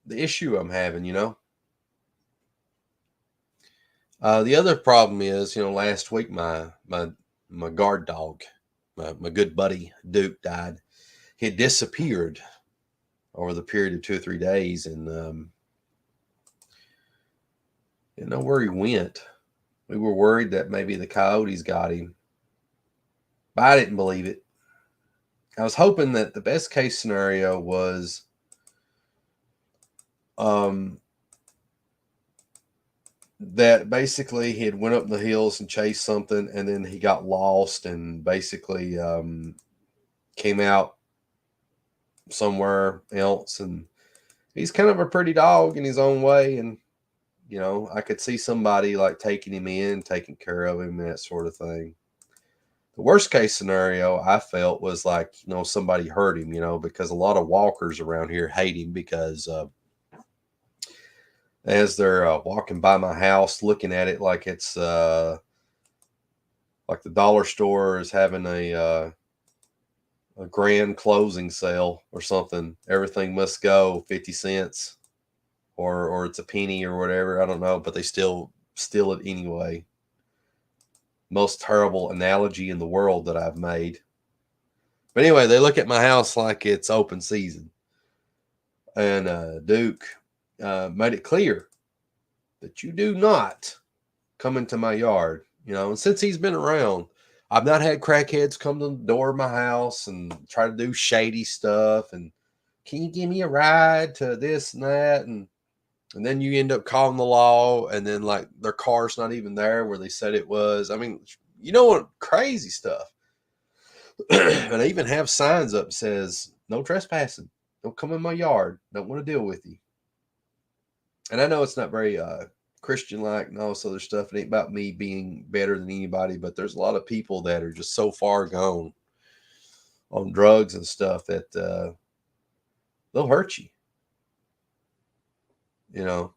issue I'm having, The other problem is, last week my guard dog, my good buddy Duke died. He had disappeared over the period of 2 or 3 days, and didn't know where he went. We were worried that maybe the coyotes got him, but I didn't believe it. I was hoping that the best case scenario was that basically he had went up in the hills and chased something, and then he got lost and basically came out somewhere else. And he's kind of a pretty dog in his own way, and I could see somebody like taking him in, taking care of him, and that sort of thing. The worst case scenario I felt was like, somebody hurt him, because a lot of walkers around here hate him because as they're walking by my house, looking at it like it's like the dollar store is having a grand closing sale or something. Everything must go 50 cents or it's a penny or whatever. I don't know, but they still steal it anyway. Most terrible analogy in the world that I've made. But anyway, they look at my house like it's open season. And Duke made it clear that you do not come into my yard. And since he's been around, I've not had crackheads come to the door of my house and try to do shady stuff. And can you give me a ride to this and that? And then you end up calling the law, and then like their car's not even there where they said it was. I mean, what crazy stuff. And I even have signs up that says no trespassing. Don't come in my yard. Don't want to deal with you. And I know it's not very Christian like and all this other stuff. It ain't about me being better than anybody, but there's a lot of people that are just so far gone on drugs and stuff that they'll hurt you. you know.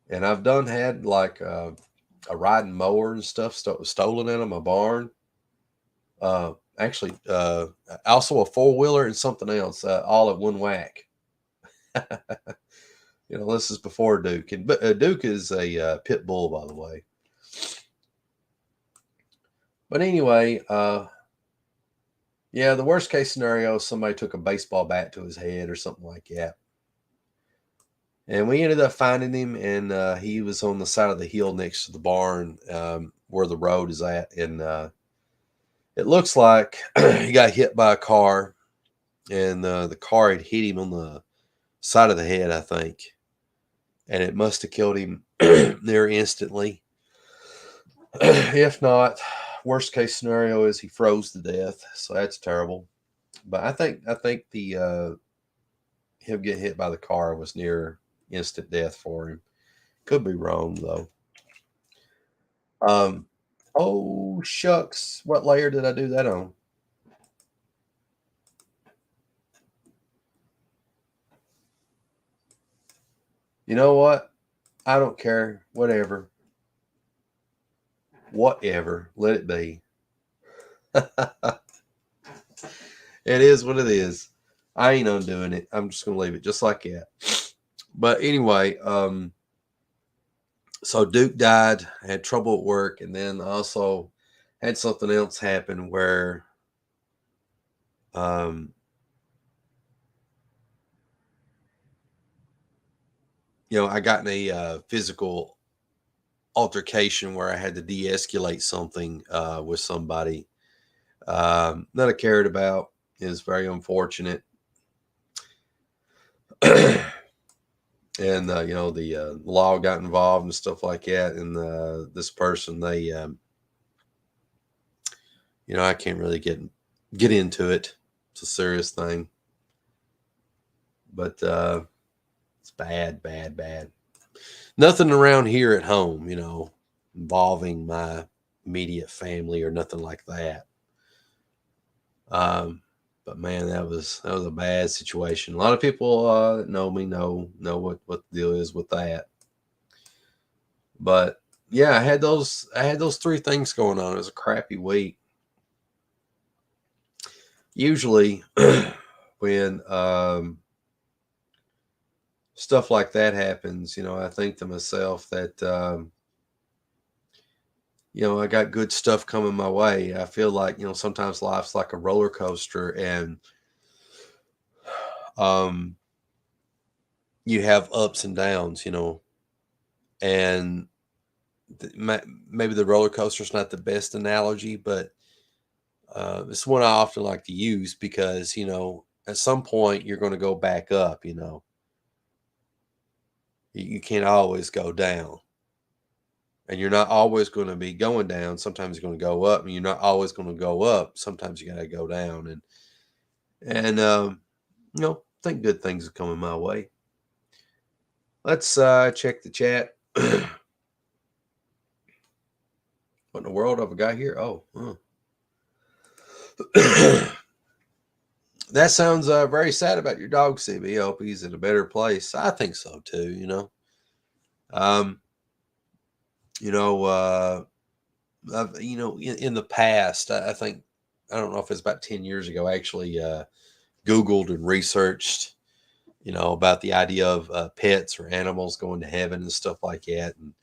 And I've done had like a riding mower and stuff stolen out of my barn. Actually, also a four wheeler and something else, all at one whack. You know, this is before Duke, and but Duke is a pit bull, by the way. But anyway, yeah, the worst case scenario is somebody took a baseball bat to his head or something like that. And we ended up finding him, and he was on the side of the hill next to the barn, where the road is at. And it looks like he got hit by a car, and the car had hit him on the side of the head, I think. And it must have killed him there instantly. If not, worst case scenario is he froze to death. So that's terrible. But I think the him getting hit by the car was near instant death for him. Could be wrong though. Um, oh shucks, what layer did I do that on? You know what? I don't care. Whatever. Whatever. Let it be. It is what it is. I ain't undoing it. I'm just gonna leave it just like that. But anyway, so Duke died, had trouble at work, and then also had something else happen where um, I got in a physical altercation where I had to de-escalate something with somebody that I cared about. Is very unfortunate. And the law got involved and stuff like that. And this person, they, I can't really get into it. It's a serious thing, but it's bad, bad, bad. Nothing around here at home, involving my immediate family or nothing like that. But man, that was a bad situation. A lot of people that know me know what the deal is with that. But yeah, I had those three things going on. It was a crappy week. Usually, when stuff like that happens, I think to myself that I got good stuff coming my way. I feel like sometimes life's like a roller coaster, and um, you have ups and downs, and maybe the roller coaster is not the best analogy, but it's one I often like to use because at some point you're going to go back up. You can't always go down, and you're not always going to be going down. Sometimes you're going to go up, and you're not always going to go up. Sometimes you got to go down, and I think good things are coming my way. Let's check the chat. What in the world have I got here? Oh, that sounds very sad about your dog, CB. I hope he's in a better place. I think so too. Um, you know, in the past, I think I don't know if it's about 10 years ago. I actually Googled and researched, about the idea of pets or animals going to heaven and stuff like that. And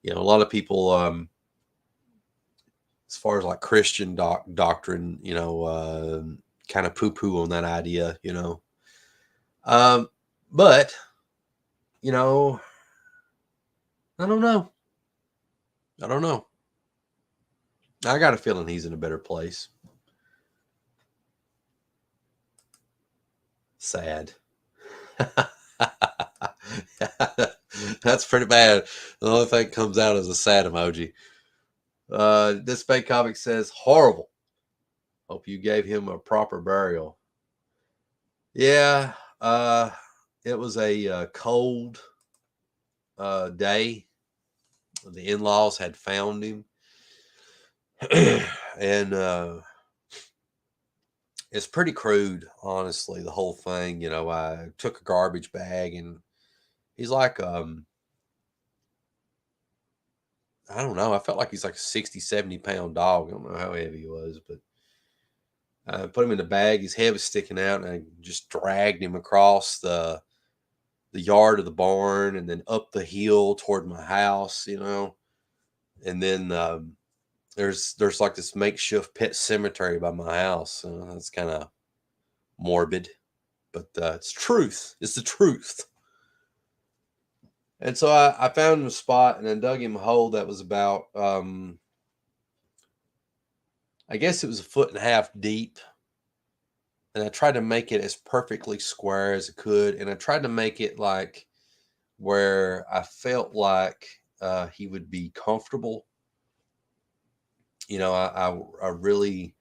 a lot of people, as far as like Christian doctrine, kind of poo poo on that idea. Um, but you know, I don't know. I don't know. I got a feeling he's in a better place. Sad. That's pretty bad. The only thing that comes out is a sad emoji. This fake comic says horrible. Hope you gave him a proper burial. Yeah, it was a cold day. The in-laws had found him, and it's pretty crude, honestly. The whole thing, I took a garbage bag and He's like, I don't know. I felt like he's like a 60, 70 pound dog. I don't know how heavy he was, but I put him in the bag. His head was sticking out, and I just dragged him across the yard of the barn, and then up the hill toward my house, and then there's like this makeshift pet cemetery by my house. That's kind of morbid, but it's truth. It's the truth. And so I found him a spot and then dug him a hole that was about, I guess it was a foot and a half deep. And I tried to make it as perfectly square as I could. And I tried to make it like where I felt like he would be comfortable. I really,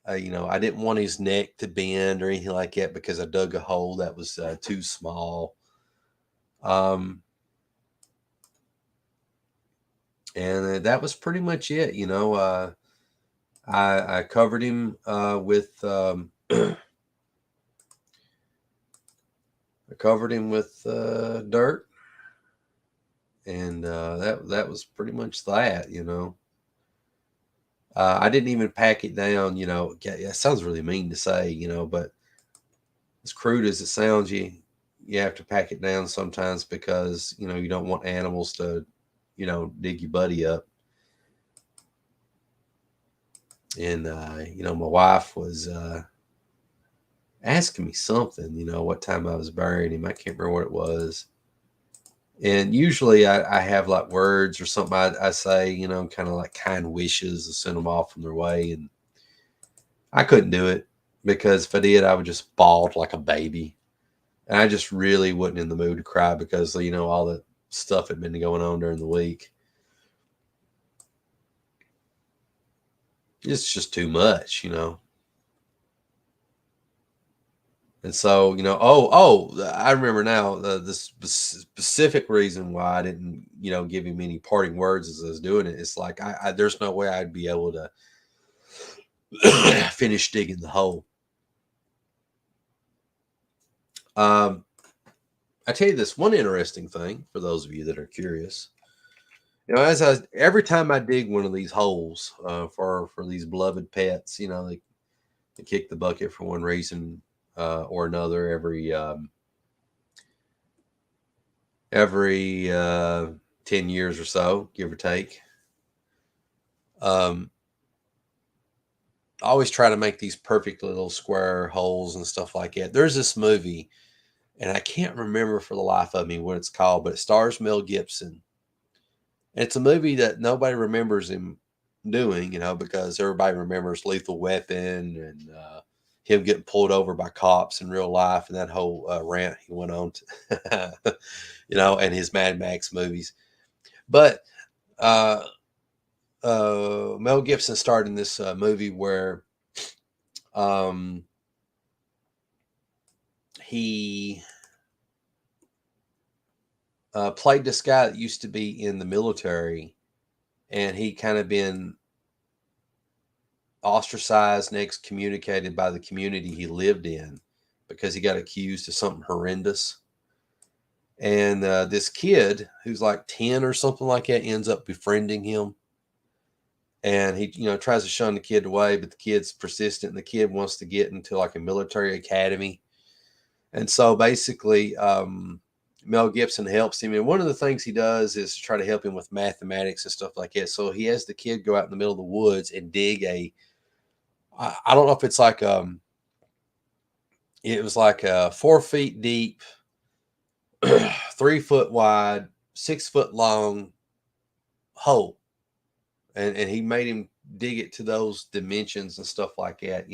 I didn't want his neck to bend or anything like that because I dug a hole that was too small. Um, and that was pretty much it. I covered him with I covered him with dirt, and that was pretty much that. I didn't even pack it down. It sounds really mean to say, but as crude as it sounds, you have to pack it down sometimes because you don't want animals to dig your buddy up. And my wife was asking me something, what time I was burying him. I can't remember what it was. And usually I have like words or something I say, kind of like kind wishes to send them off from their way. And I couldn't do it because if I did, I would just bawl like a baby. And I just really wasn't in the mood to cry because, all the stuff had been going on during the week. It's just too much. And so, I remember now the specific reason why I didn't, give him any parting words as I was doing it. It's like, there's no way I'd be able to finish digging the hole. Um, I tell you this one interesting thing for those of you that are curious. Every time I dig one of these holes for these beloved pets, they kick the bucket for one reason or another every 10 years or so, give or take. Um, I always try to make these perfect little square holes and stuff like that. There's this movie, and I can't remember for the life of me what it's called, but it stars Mel Gibson. And it's a movie that nobody remembers him doing, because everybody remembers Lethal Weapon and him getting pulled over by cops in real life and that whole rant he went on to, and his Mad Max movies. But uh, Mel Gibson starred in this movie where um, he played this guy that used to be in the military, and he kind of been ostracized and excommunicated by the community he lived in because he got accused of something horrendous. And this kid who's like 10 or something like that ends up befriending him. And he, tries to shun the kid away, but the kid's persistent and the kid wants to get into like a military academy. And so basically, Mel Gibson helps him. And one of the things he does is try to help him with mathematics and stuff like that. So he has the kid go out in the middle of the woods and dig I don't know if it's like, it was like a 4 feet deep, 3 foot wide, 6 foot long hole. And he made him dig it to those dimensions and stuff like that.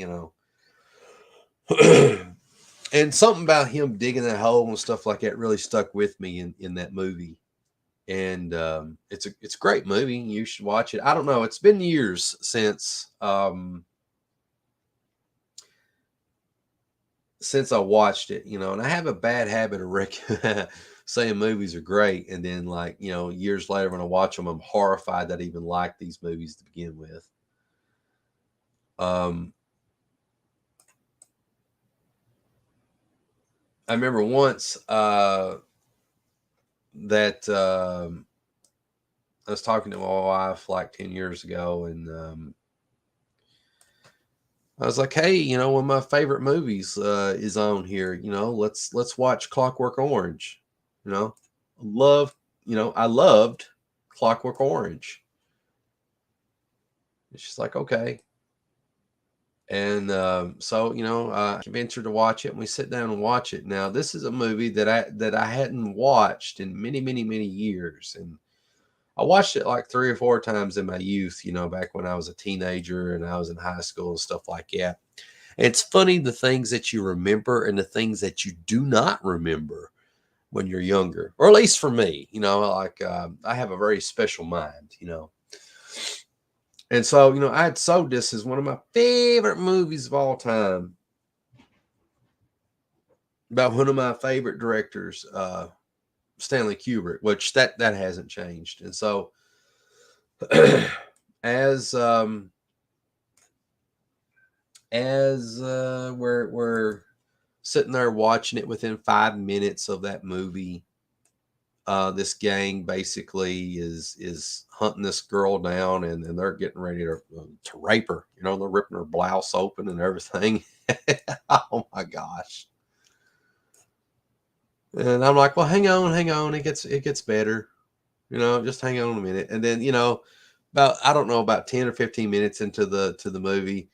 And something about him digging that hole and stuff like that really stuck with me in that movie. And it's a great movie. You should watch it. I don't know. It's been years since I watched it, and I have a bad habit of saying movies are great, and then like years later when I watch them, I'm horrified that I even like these movies to begin with. Um, I remember once that I was talking to my wife like 10 years ago, and I was like, "Hey, one of my favorite movies is on here. Let's watch Clockwork Orange." You know, love. I loved Clockwork Orange. And she's like, "Okay." And so I convinced her to watch it, and we sit down and watch it. Now, this is a movie that I hadn't watched in many, many, many years, and I watched it like 3 or 4 times in my youth. Back when I was a teenager and I was in high school and stuff like that. It's funny the things that you remember and the things that you do not remember when you're younger, or at least for me. Like I have a very special mind. And so I had sold this as one of my favorite movies of all time, about one of my favorite directors, Stanley Kubrick, which that hasn't changed. And so as we're sitting there watching it, within 5 minutes of that movie, this gang basically is hunting this girl down, and they're getting ready to rape her. They're ripping her blouse open and everything. Oh my gosh. And I'm like, well, hang on, it gets better. Just hang on a minute. And then, about, I don't know, about 10 or 15 minutes into the movie,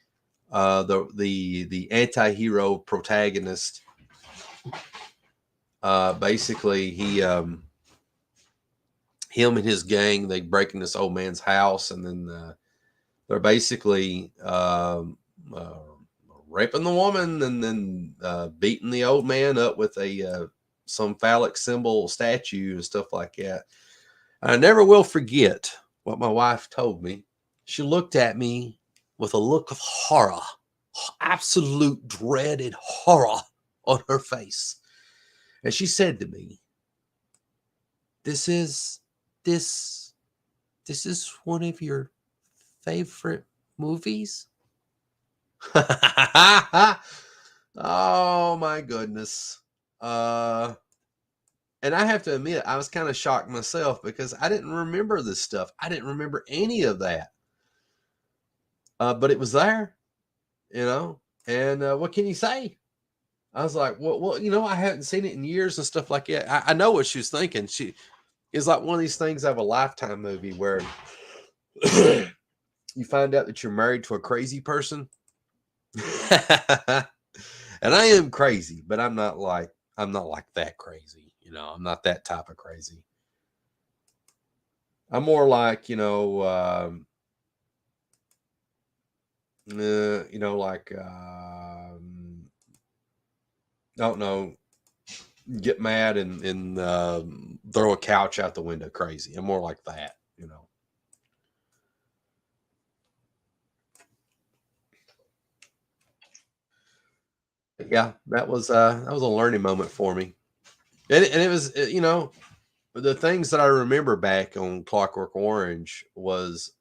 the anti-hero protagonist, basically him and his gang, they break in this old man's house, and then they're basically raping the woman, and then beating the old man up with a some phallic symbol statue and stuff like that. I never will forget what my wife told me. She looked at me with a look of horror, absolute dreaded horror on her face. And she said to me, This is this this is one of your favorite movies?" Oh my goodness. Uh and I have to admit, I was kind of shocked myself, because I didn't remember this stuff. I didn't remember any of that. But it was there, you know. And what can you say? I was like, well, I hadn't seen it in years and stuff like that. I know what she was thinking. She is like one of these things of a Lifetime movie where you find out that you're married to a crazy person. And I am crazy, but I'm not like that crazy. I'm not that type of crazy. I'm more like, like, I don't know, get mad and throw a couch out the window crazy. I'm more like that. Yeah, that was a learning moment for me. And it was, the things that I remember back on Clockwork Orange was,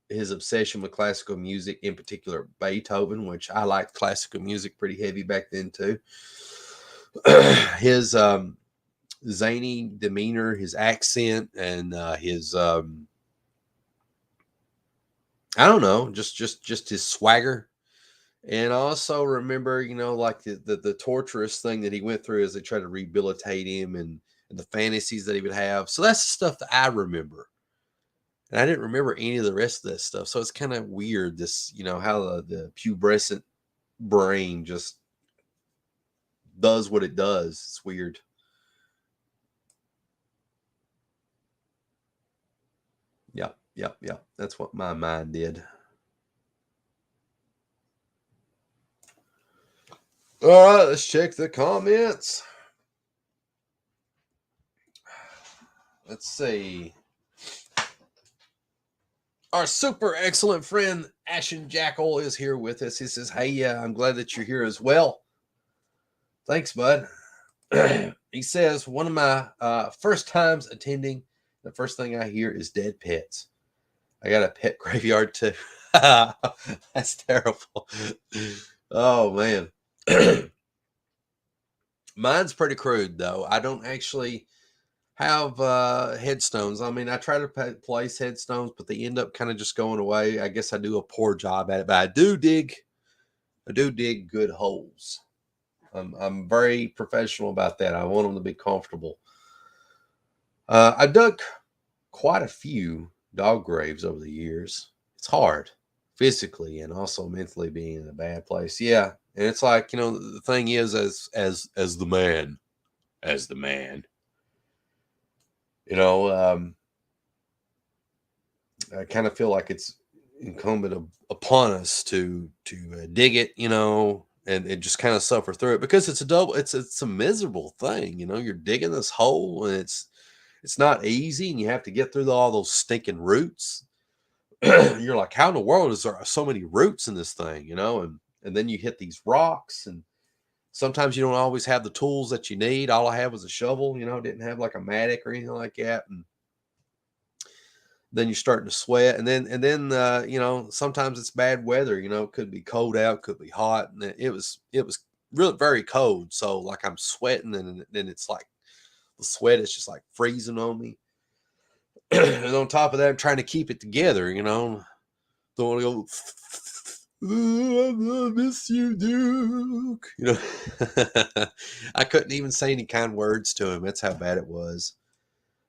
his obsession with classical music, in particular Beethoven, which I liked classical music pretty heavy back then too. His zany demeanor, his accent, and his I don't know, just his swagger. And I also remember, like the torturous thing that he went through as they tried to rehabilitate him, and the fantasies that he would have. So that's the stuff that I remember. And I didn't remember any of the rest of that stuff. So it's kind of weird, this, how the pubescent brain just does what it does. It's weird. Yep, yep, yep. That's what my mind did. All right, let's check the comments. Let's see. Our super excellent friend Ashen Jackal is here with us. He says, "Hey, I'm glad that you're here as well." Thanks, bud. He says, "One of my first times attending, the first thing I hear is dead pets. I got a pet graveyard too." That's terrible. Oh man. Mine's pretty crude though. I don't actually have headstones. I mean, I try to place headstones, but they end up kind of just going away. I guess I do a poor job at it, but I do dig good holes. I'm very professional about that. I want them to be comfortable. I dug quite a few dog graves over the years. It's hard physically and also mentally being in a bad place. Yeah. And it's like, the thing is, as the man, you know, um, I kind of feel like it's incumbent upon us to dig it, and just kind of suffer through it, because it's a miserable thing. You're digging this hole, and it's not easy, and you have to get through all those stinking roots. You're like, how in the world is there so many roots in this thing, and then you hit these rocks, and sometimes you don't always have the tools that you need. All I had was a shovel, didn't have like a mattock or anything like that. And then you're starting to sweat, and then sometimes it's bad weather. It could be cold out, could be hot, and it was really very cold. So like I'm sweating, and then it's like the sweat is just like freezing on me. And on top of that, I'm trying to keep it together. Don't want to go, "Oh, I miss you, Duke." I couldn't even say any kind words to him. That's how bad it was.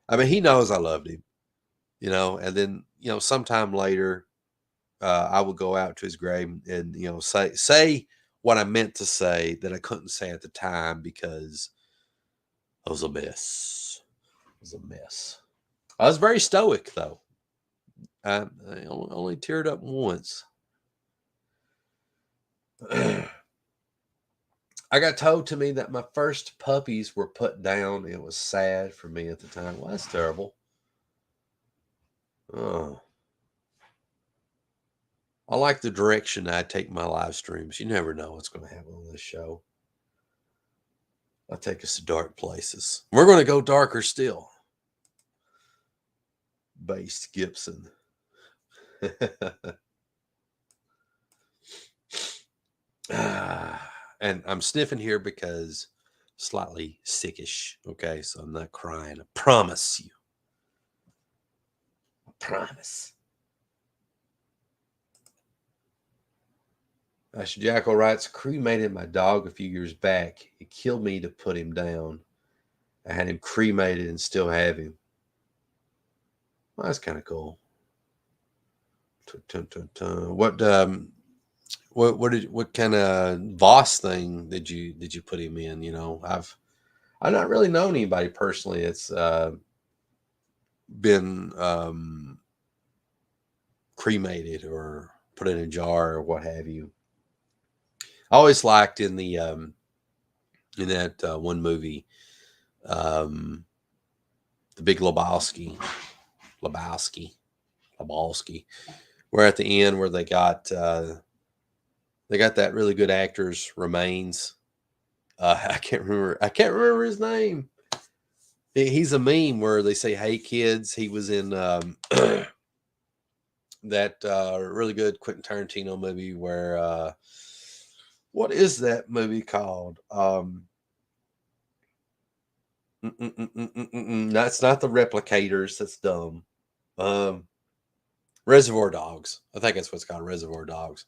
I mean, he knows I loved him, and then, sometime later, I would go out to his grave and, say what I meant to say that I couldn't say at the time because I was a mess. It was a mess. I was very stoic though. I only teared up once. I got told to me that my first puppies were put down. It was sad for me at the time. Well, that's terrible. Oh, I like the direction I take my live streams. You never know what's going to happen on this show. I'll take us to dark places. We're going to go darker still. Bass Gibson. And I'm sniffing here because slightly sickish. Okay, so I'm not crying. I promise you. I promise. Asher Jackal writes, cremated my dog a few years back. It killed me to put him down. I had him cremated and still have him. Well, that's kind of cool. What kind of Voss thing did you put him in? I've not really known anybody personally. It's been cremated or put in a jar or what have you. I always liked in that one movie, um, The Big Lebowski, where at the end where they got that really good actor's remains. I can't remember his name. He's a meme where they say, "Hey kids," he was in that really good Quentin Tarantino movie where what is that movie called? That's not The Replicators. That's dumb. Um, Reservoir Dogs. I think that's what's called, Reservoir Dogs.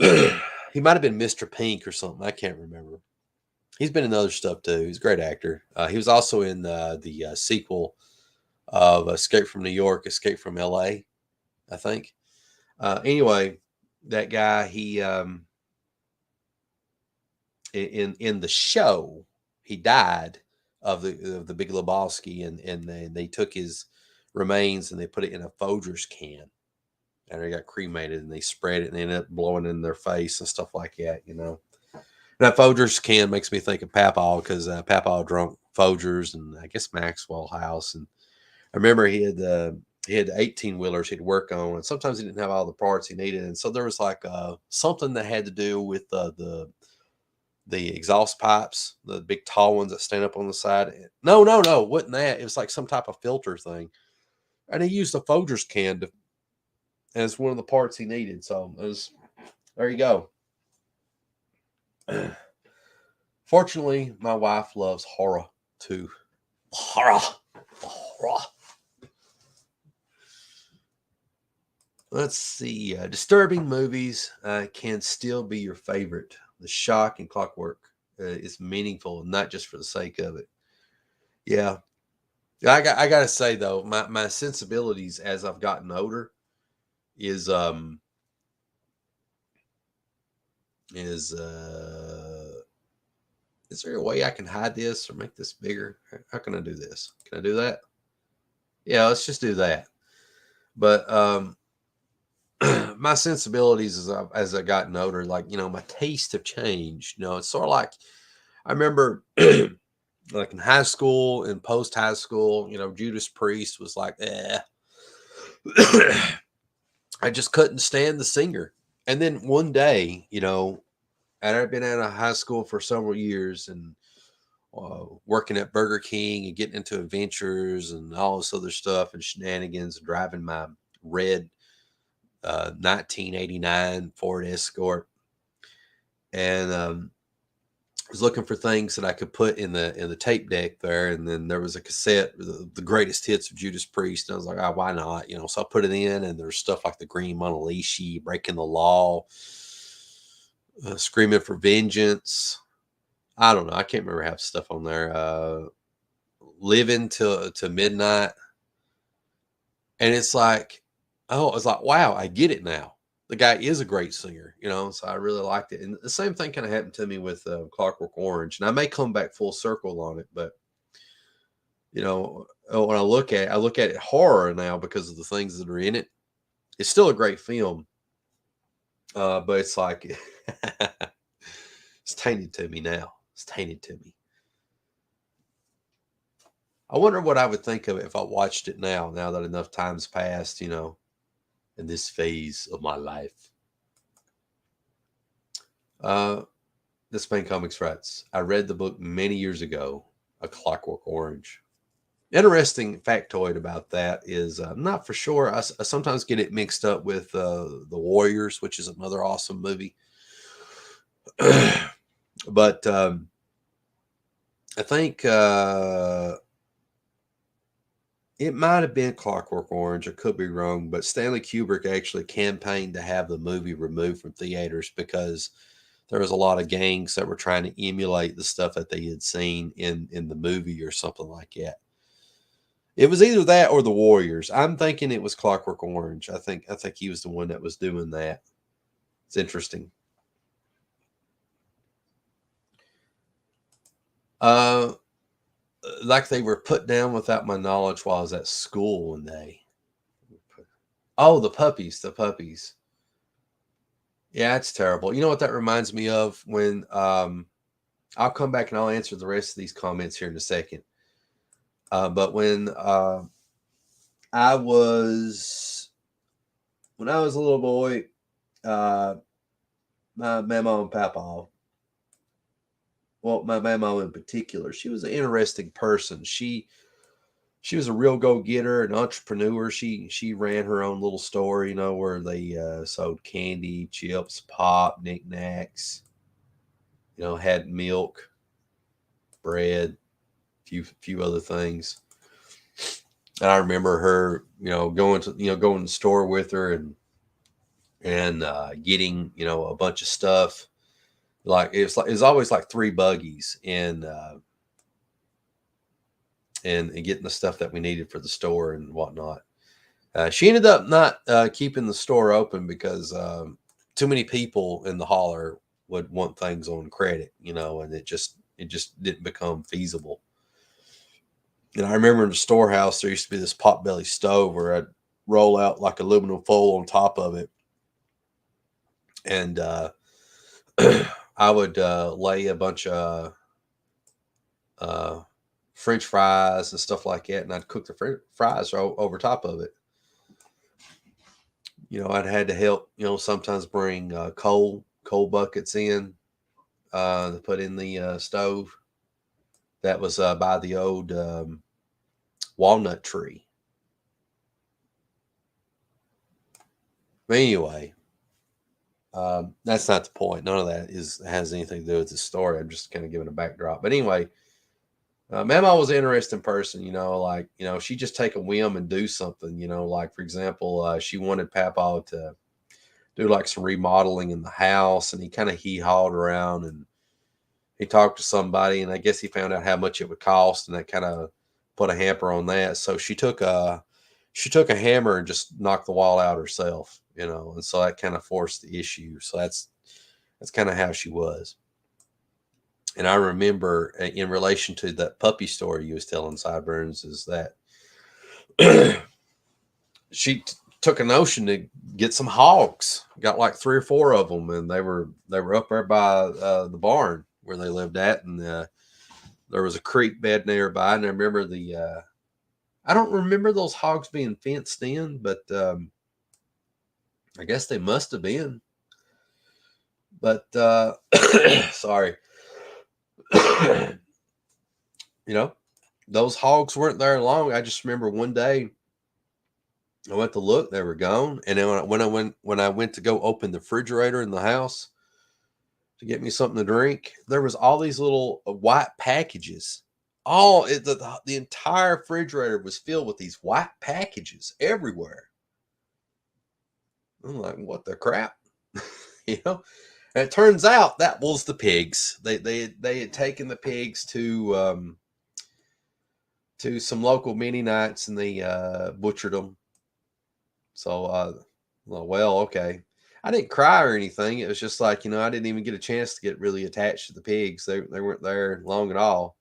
He might have been Mr. Pink or something. I can't remember. He's been in other stuff too. He's a great actor. He was also in the sequel of Escape from New York, Escape from L.A., I think. Anyway, that guy, he in the show, he died of the Big Lebowski, and they took his remains and they put it in a Folgers can, and they got cremated, and they spread it, and they ended up blowing in their face and stuff like that. That Folgers can makes me think of Papaw, because Papaw drunk Folgers, and I guess Maxwell House. And I remember he had 18 wheelers he'd work on, and sometimes he didn't have all the parts he needed, and so there was like something that had to do with the exhaust pipes, the big tall ones that stand up on the side. No, no, no, wasn't that? It was like some type of filter thing, and he used a Folgers can as one of the parts he needed. So there you go. Fortunately, my wife loves horror too. Horror. Horror. Let's see. Disturbing movies can still be your favorite. The shock and clockwork is meaningful, not just for the sake of it. Yeah. I gotta say though, my sensibilities as I've gotten older is is uh is there a way I can hide this or make this bigger? How can I do this? Can I do that? Yeah, let's just do that. But my sensibilities as I gotten older, like my tastes have changed. It's sort of like I remember like in high school and post high school, Judas Priest was like, I just couldn't stand the singer. And then one day, and I'd been out of high school for several years and working at Burger King and getting into adventures and all this other stuff and shenanigans, driving my red 1989 Ford Escort, and was looking for things that I could put in the tape deck there. And then there was a cassette, the greatest hits of Judas Priest. And I was like, oh, why not? So I put it in, and there's stuff like the Green Monolishi, Breaking the Law, Screaming for Vengeance. I don't know. I can't remember half the stuff on there. Living to Midnight. And it's like, oh, it's like, wow, I get it now. The guy is a great singer, so I really liked it. And the same thing kind of happened to me with Clockwork Orange. And I may come back full circle on it, but when I look at it horror now because of the things that are in it. It's still a great film, but it's like it's tainted to me now. It's tainted to me. I wonder what I would think of it if I watched it now that enough time's passed, in this phase of my life. The Spain Comics Friends. I read the book many years ago, A Clockwork Orange. Interesting factoid about that is I'm not for sure. I sometimes get it mixed up with The Warriors, which is another awesome movie. But I think it might have been Clockwork Orange. I could be wrong, but Stanley Kubrick actually campaigned to have the movie removed from theaters because there was a lot of gangs that were trying to emulate the stuff that they had seen in the movie or something like that. It was either that or the Warriors. I'm thinking it was Clockwork Orange. I think he was the one that was doing that. It's interesting. Like they were put down without my knowledge while I was at school one day. Oh, the puppies. Yeah, it's terrible. You know what that reminds me of? When I'll come back and I'll answer the rest of these comments here in a second. But I was when I was a little boy, uh, my mama and papa, well, my mama in particular, she was an interesting person. She was a real go-getter, an entrepreneur. She ran her own little store, where they sold candy, chips, pop, knickknacks. Had milk, bread, few other things. And I remember her, going to the store with her and getting a bunch of stuff. Like it was always like three buggies and getting the stuff that we needed for the store and whatnot. She ended up not keeping the store open because too many people in the holler would want things on credit, and it just didn't become feasible. And I remember in the storehouse there used to be this potbelly stove where I'd roll out like aluminum foil on top of it, and I would lay a bunch of uh, French fries and stuff like that, and I'd cook the fries over top of it. I'd had to help, sometimes bring coal buckets in to put in the stove. That was by the old walnut tree. But anyway, That's not the point. None of that has anything to do with the story. I'm just kind of giving a backdrop. But anyway, Mama was an interesting person. Like she just take a whim and do something. Like for example, she wanted Papa to do like some remodeling in the house, and he kind of hawed around and he talked to somebody, and I guess he found out how much it would cost, and that kind of put a hamper on that. So she took a hammer and just knocked the wall out herself, and so that kind of forced the issue. So that's kind of how she was. And I remember in relation to that puppy story you was telling, Sideburns, is that she took a notion to get some hogs, got like 3 or 4 of them, and they were up there by the barn where they lived at, and there was a creek bed nearby. And I remember I don't remember those hogs being fenced in, but I guess they must have been. But sorry, those hogs weren't there long. I just remember one day I went to look, they were gone. And then when I went to go open the refrigerator in the house to get me something to drink, there was all these little white packages. The entire refrigerator was filled with these white packages everywhere. I'm like, what the crap? you know? And it turns out that was the pigs. They had taken the pigs to some local mini nights, and they butchered them. So, well, okay. I didn't cry or anything. It was just like, I didn't even get a chance to get really attached to the pigs. They weren't there long at all.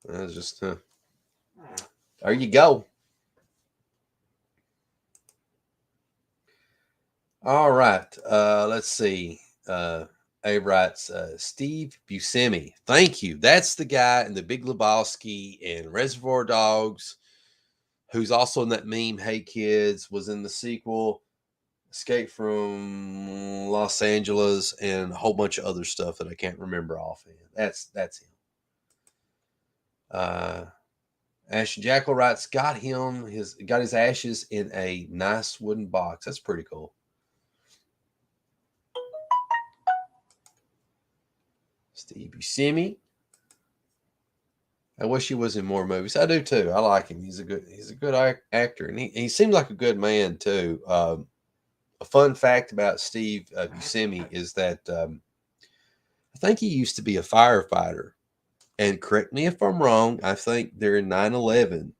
It was just, there you go. All right. Let's see. Abe writes, Steve Buscemi. Thank you. That's the guy in The Big Lebowski and Reservoir Dogs, who's also in that meme, Hey Kids, was in the sequel, Escape from Los Angeles, and a whole bunch of other stuff that I can't remember offhand. That's him. Ashton Jackal writes, got his ashes in a nice wooden box. That's pretty cool. Steve Buscemi. I wish he was in more movies. I do too. I like him. He's a good actor, and he seems like a good man too. A fun fact about Steve Buscemi is that I think he used to be a firefighter. And correct me if I'm wrong, I think during 9/11,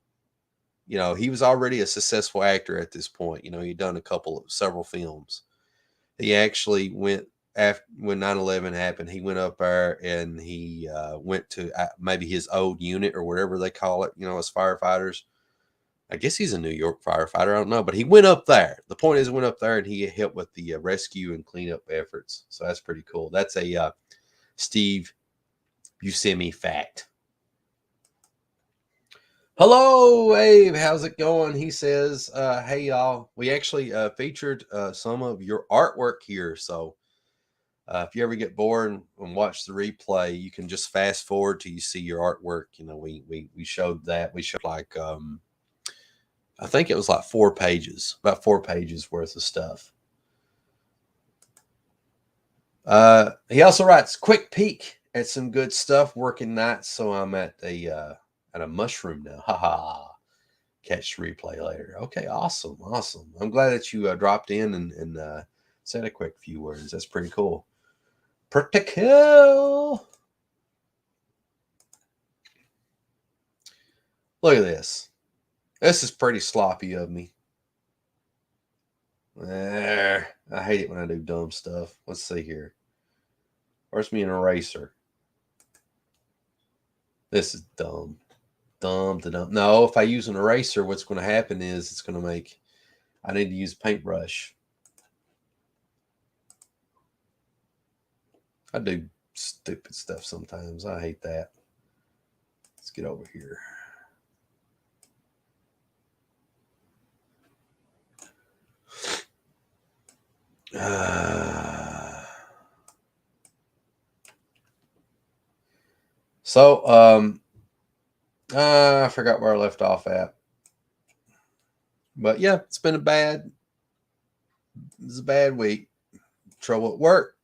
he was already a successful actor at this point. He'd done several films. He actually went after when 9/11 happened. He went up there and he went to maybe his old unit or whatever they call it, as firefighters. I guess he's a New York firefighter. I don't know, but he went up there. The point is, he went up there and he helped with the rescue and cleanup efforts. So that's pretty cool. That's a Steve Buscemi fact. Hello, Abe. How's it going? He says, hey, y'all. We actually featured some of your artwork here. So if you ever get bored and watch the replay, you can just fast forward till you see your artwork. We showed that. We showed like, I think it was like about 4 pages worth of stuff. He also writes, quick peek at some good stuff working nights. So I'm at a mushroom now. Haha. Catch the replay later. Okay, awesome. I'm glad that you dropped in and said a quick few words. That's pretty cool. Pretty cool. Look at this. This is pretty sloppy of me. I hate it when I do dumb stuff. Let's see here. Where's me an eraser? This is dumb. Dumb. No, if I use an eraser, what's going to happen is I need to use a paintbrush. I do stupid stuff sometimes. I hate that. Let's get over here. I forgot where I left off at. But yeah, it's been a bad It was a bad week. Trouble at work.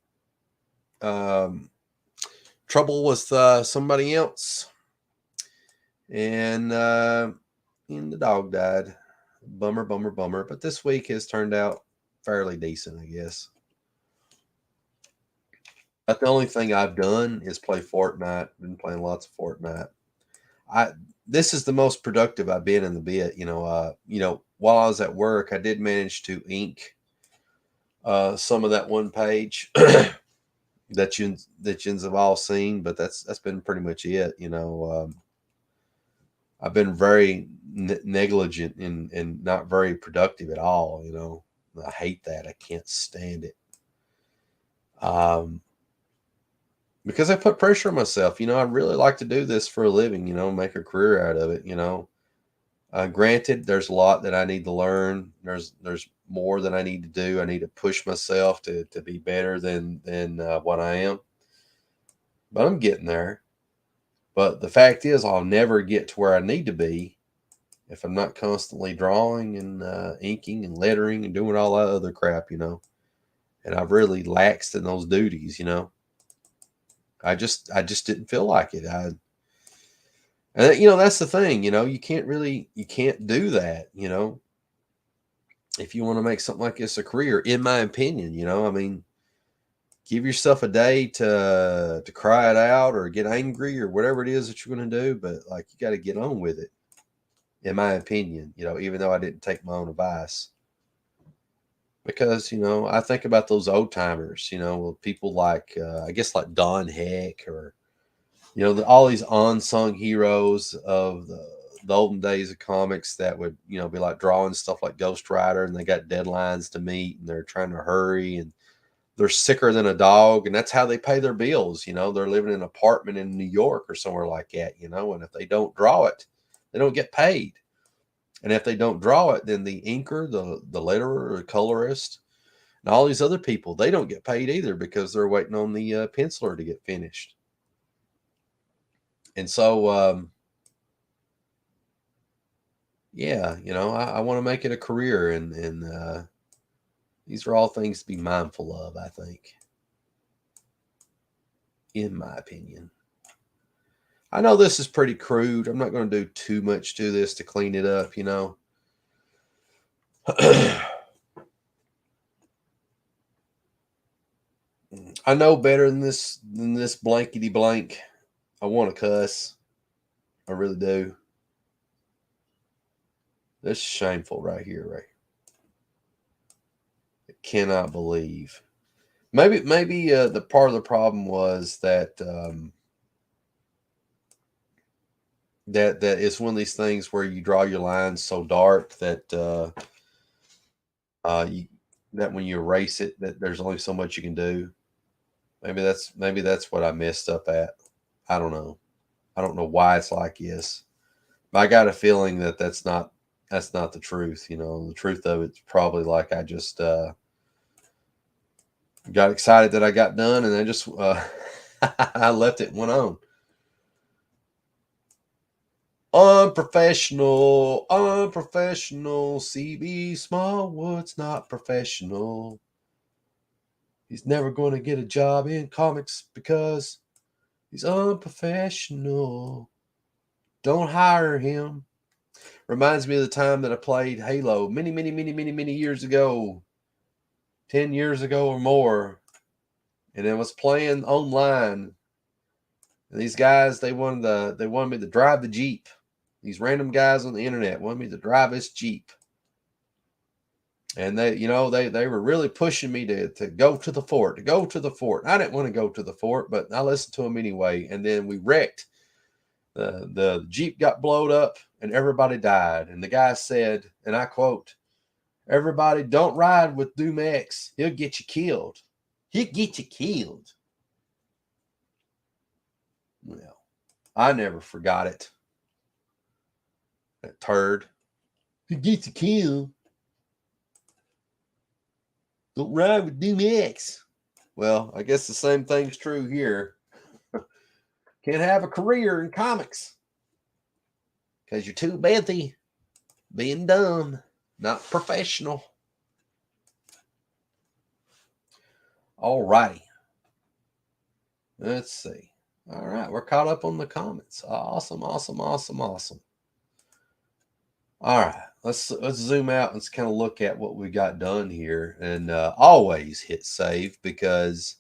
Um, trouble with somebody else, and the dog died. Bummer, bummer, bummer. But this week has turned out fairly decent, I guess. But the only thing I've done is play Fortnite. Been playing lots of Fortnite. I This is the most productive I've been in the bit. While I was at work, I did manage to ink some of that one page that yous have all seen, but that's been pretty much it. I've been very negligent and not very productive at all. I hate that. I can't stand it. Um, because I put pressure on myself. I really like to do this for a living. Make a career out of it. Granted, there's a lot that I need to learn. There's more that I need to do. I need to push myself to be better than what I am. But I'm getting there. But the fact is, I'll never get to where I need to be if I'm not constantly drawing and inking and lettering and doing all that other crap. And I've really laxed in those duties. I just didn't feel like it. That's the thing. You can't do that. If you want to make something like this a career, in my opinion. I mean, give yourself a day to cry it out or get angry or whatever it is that you're going to do, but like you got to get on with it. In my opinion, even though I didn't take my own advice, because I think about those old timers. People like I guess like Don Heck or all these unsung heroes of the olden days of comics that would be like drawing stuff like Ghost Rider, and they got deadlines to meet and they're trying to hurry and they're sicker than a dog, and that's how they pay their bills. They're living in an apartment in New York or somewhere like that. And if they don't draw it, they don't get paid. And if they don't draw it, then the inker, the letterer, or colorist, and all these other people, they don't get paid either because they're waiting on the penciler to get finished. And so, yeah, I want to make it a career, and these are all things to be mindful of, I think, in my opinion. I know this is pretty crude. I'm not going to do too much to this to clean it up. I know better than this blankety blank. I want to cuss. I really do. This is shameful right here, right? I cannot believe. Maybe the part of the problem was that it's one of these things where you draw your lines so dark you that when you erase it, that there's only so much you can do. Maybe that's what I messed up at. I don't know. I don't know why it's like this. But I got a feeling that that's not the truth. The truth of it's probably like I just got excited that I got done, and I just I left it and went on. Unprofessional. CB Smallwood's not professional. He's never going to get a job in comics because he's unprofessional. Don't hire him. Reminds me of the time that I played Halo many, many, many, many, many years ago, 10 years ago or more. And I was playing online. And these guys, they wanted me to drive the Jeep. These random guys on the internet wanted me to drive this Jeep. And they were really pushing me to go to the fort, to go to the fort. I didn't want to go to the fort, but I listened to them anyway. And then we wrecked. The Jeep got blowed up and everybody died. And the guy said, and I quote, "Everybody don't ride with Doom X. He'll get you killed. He'll get you killed." Well, I never forgot it. That turd. He'll get you killed. Don't ride with Doom X. Well, I guess the same thing's true here. Can't have a career in comics because you're too busy being dumb, not professional. All righty. Let's see. All right, we're caught up on the comments. Awesome, awesome, awesome, awesome. All right, let's zoom out and kind of look at what we got done here, and always hit save because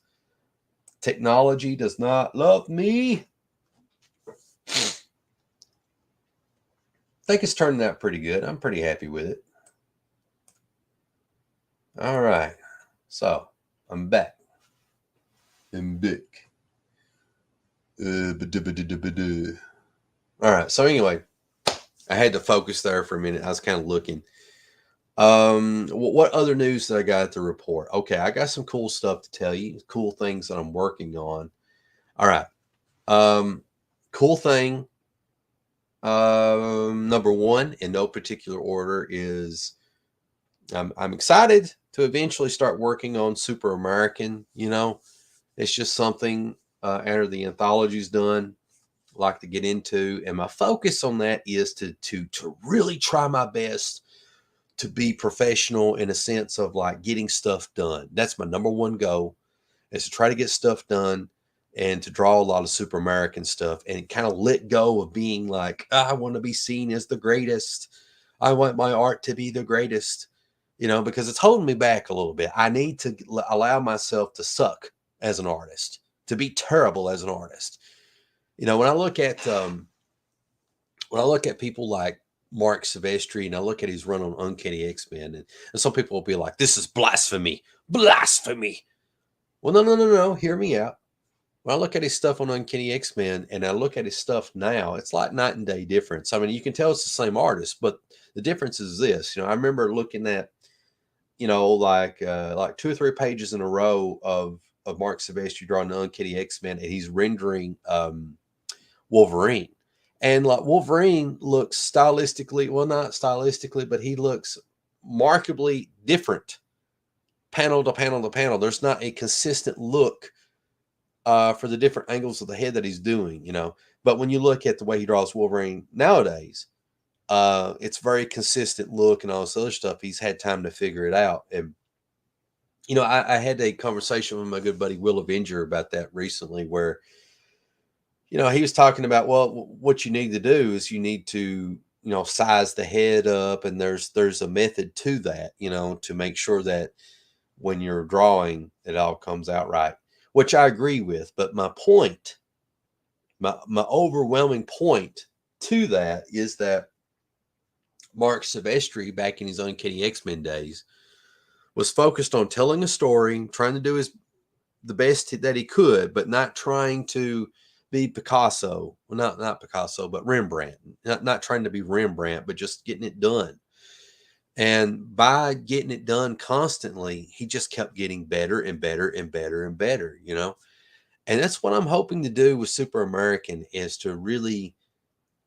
technology does not love me. I think it's turning out pretty good. I'm pretty happy with it. All right, so I'm back. I'm back. All right, so anyway, I had to focus there for a minute. I was kind of looking. What other news that I got to report? Okay, I got some cool stuff to tell you. Cool things that I'm working on. All right. Cool thing. Number one, in no particular order, is I'm excited to eventually start working on Super American. You know, it's just something after the anthology's done, I like to get into, and my focus on that is to really try my best to be professional in a sense of like getting stuff done. That's my number one goal, is to try to get stuff done and to draw a lot of Super American stuff and kind of let go of being like, I want to be seen as the greatest. I want my art to be the greatest, because it's holding me back a little bit. I need to allow myself to suck as an artist, to be terrible as an artist. When I look at people like Mark Silvestri and I look at his run on Uncanny X-Men, and some people will be like, this is blasphemy. Blasphemy. Well, no. Hear me out. When I look at his stuff on Uncanny X-Men and I look at his stuff now, it's like night and day difference. I mean, you can tell it's the same artist, but the difference is this. I remember looking at, like 2 or 3 pages in a row of Mark Silvestri drawing the Uncanny X-Men, and he's rendering Wolverine. And like Wolverine looks stylistically, well, not stylistically, but he looks markedly different panel to panel to panel. There's not a consistent look for the different angles of the head that he's doing, But when you look at the way he draws Wolverine nowadays, it's very consistent look and all this other stuff. He's had time to figure it out. And, I had a conversation with my good buddy Will Avenger about that recently, where he was talking about, well, what you need to do is you need to, size the head up, and there's a method to that, to make sure that when you're drawing, it all comes out right, which I agree with. But my point, my overwhelming point to that is that Mark Silvestri, back in his Uncanny X-Men days, was focused on telling a story, trying to do the best that he could, but not trying to be Picasso. Well, not Picasso, but Rembrandt. Not trying to be Rembrandt, but just getting it done. And by getting it done constantly, he just kept getting better and better and better and better, And that's what I'm hoping to do with Super American, is to really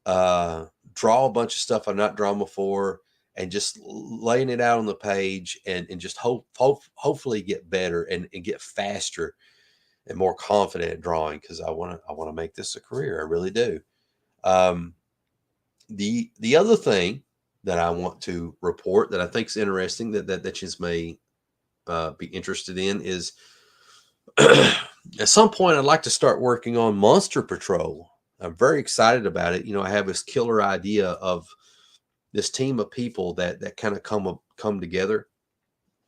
draw a bunch of stuff I've not drawn before and just laying it out on the page, and just hopefully get better and get faster and more confident at drawing, because I want to make this a career. I really do. The other thing that I want to report that I think is interesting that you may be interested in is at some point I'd like to start working on Monster Patrol. I'm very excited about it. I have this killer idea of this team of people that kind of come together.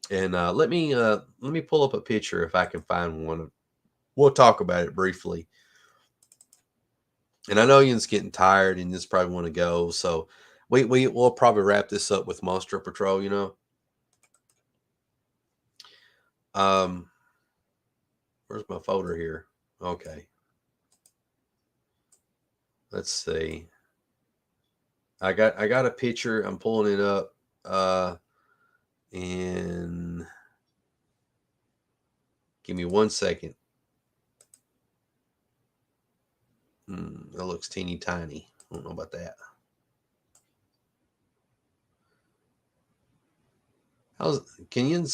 And let me pull up a picture if I can find one. We'll talk about it briefly. And I know Ian's getting tired and just probably want to go, so we'll probably wrap this up with Monster Patrol. Where's my folder here? Okay, let's see. I got a picture. I'm pulling it up, and give me 1 second. That looks teeny tiny. I don't know about that. Can you?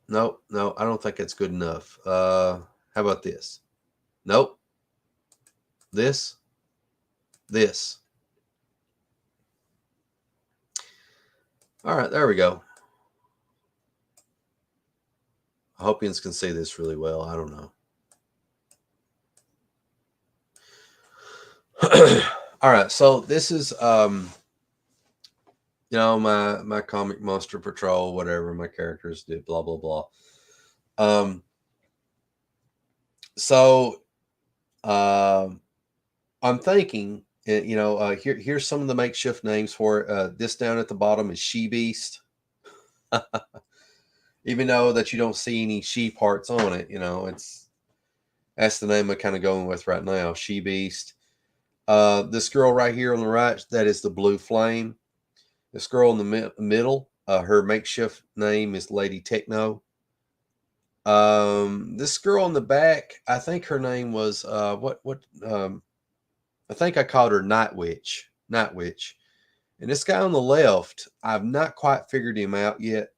No, I don't think it's good enough. How about this? Nope. This. All right, there we go. I hope you can see this really well. I don't know. All right, so this is my comic monster patrol, whatever my characters do, blah blah blah. Um, so I'm thinking, here's some of the makeshift names for it. This down at the bottom is She Beast. Even though that you don't see any she parts on it, that's the name I'm kind of going with right now, She Beast. This girl right here on the right, that is the Blue Flame. This girl in the middle, her makeshift name is Lady Techno. This girl in the back, I think her name was I think I called her Night Witch. Night Witch. And this guy on the left, I've not quite figured him out yet.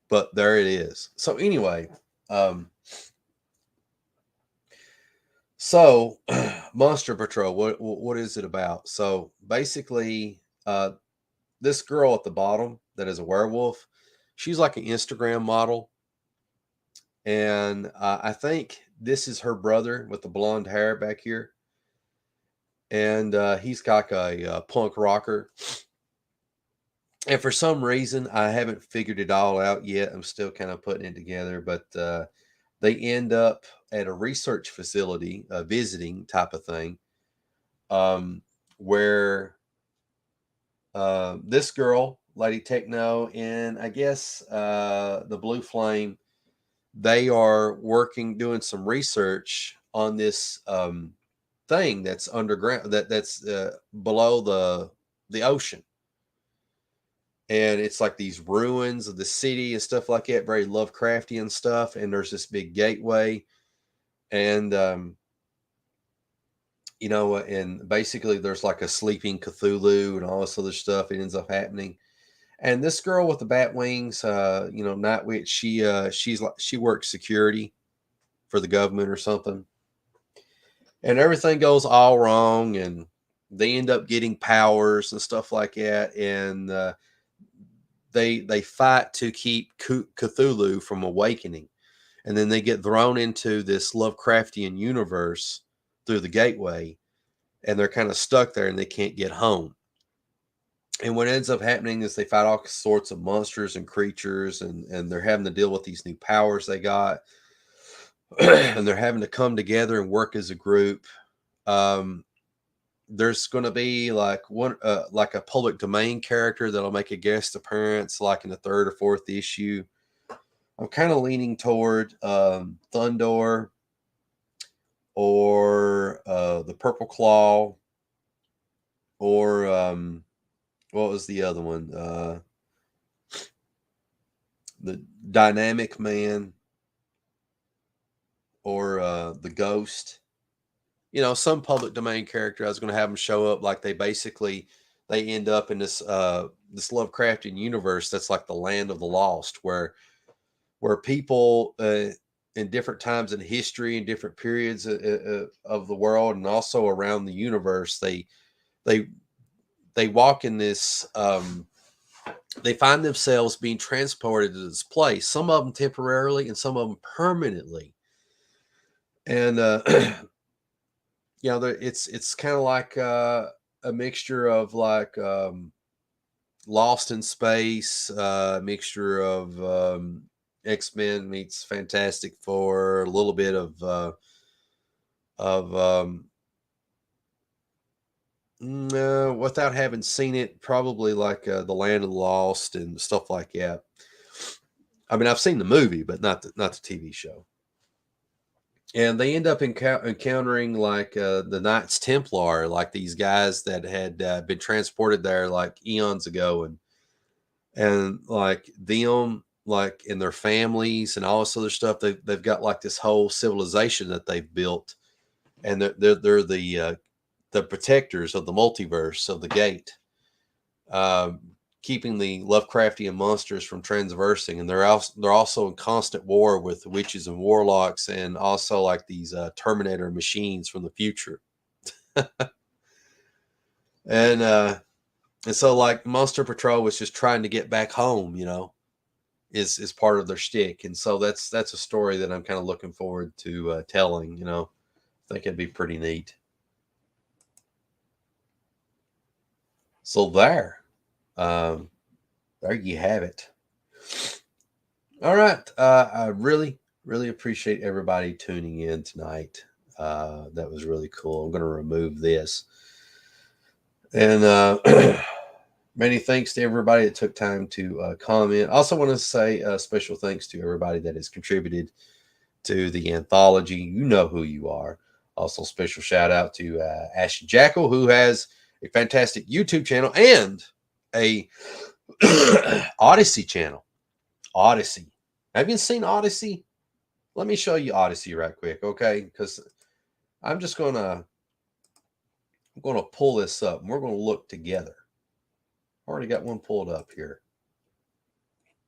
But there it is. So anyway, so Monster Patrol, what is it about? So basically, this girl at the bottom that is a werewolf, she's like an Instagram model, and I think this is her brother with the blonde hair back here, and he's got a punk rocker. And for some reason, I haven't figured it all out yet. I'm still kind of putting it together, but they end up at a research facility, a visiting type of thing, where this girl, Lady Techno, and I guess the Blue Flame, they are doing some research on this thing that's underground, that's below the ocean. And it's like these ruins of the city and stuff like that, very Lovecraftian stuff. And there's this big gateway, and and basically there's like a sleeping Cthulhu and all this other stuff. It ends up happening. And this girl with the bat wings, Night Witch, she works security for the government or something, and everything goes all wrong, and they end up getting powers and stuff like that, and they fight to keep Cthulhu from awakening, and then they get thrown into this Lovecraftian universe through the gateway, and they're kind of stuck there and they can't get home. And what ends up happening is they fight all sorts of monsters and creatures, and they're having to deal with these new powers they got, and they're having to come together and work as a group. There's going to be like like a public domain character that'll make a guest appearance, like in the third or fourth issue. I'm kind of leaning toward Thundor or the Purple Claw, or what was the other one? The Dynamic Man, or the Ghost. Some public domain character. I was going to have them show up, like they end up in this Lovecraftian universe that's like the land of the lost, where people in different times in history and different periods of the world, and also around the universe, they walk in this. They find themselves being transported to this place. Some of them temporarily, and some of them permanently. And it's kind of like a mixture of like Lost in Space, mixture of X-Men meets Fantastic Four, a little bit of without having seen it, probably like the Land of the Lost and stuff like that. I mean, I've seen the movie, but not the TV show. And they end up encountering like the Knights Templar, like these guys that had been transported there like eons ago, and like them, like in their families and all this other stuff. They've got like this whole civilization that they've built, and they're the protectors of the multiverse, of the gate, keeping the Lovecraftian monsters from transversing. And they're also in constant war with witches and warlocks, and also like these Terminator machines from the future. And so like Monster Patrol was just trying to get back home, is part of their shtick, and so that's a story that I'm kind of looking forward to telling. You know, I think it'd be pretty neat. So um, there you have it. All right, I really appreciate everybody tuning in tonight. That was really cool. I'm going to remove this, and many thanks to everybody that took time to comment. I also want to say special thanks to everybody that has contributed to the anthology. You know who you are. Also, special shout out to Ashton Jackal, who has a fantastic YouTube channel and a Odyssey channel. Odyssey. Have you seen Odyssey? Let me show you Odyssey right quick, okay? Because I'm gonna pull this up and we're gonna look together. Already got one pulled up here.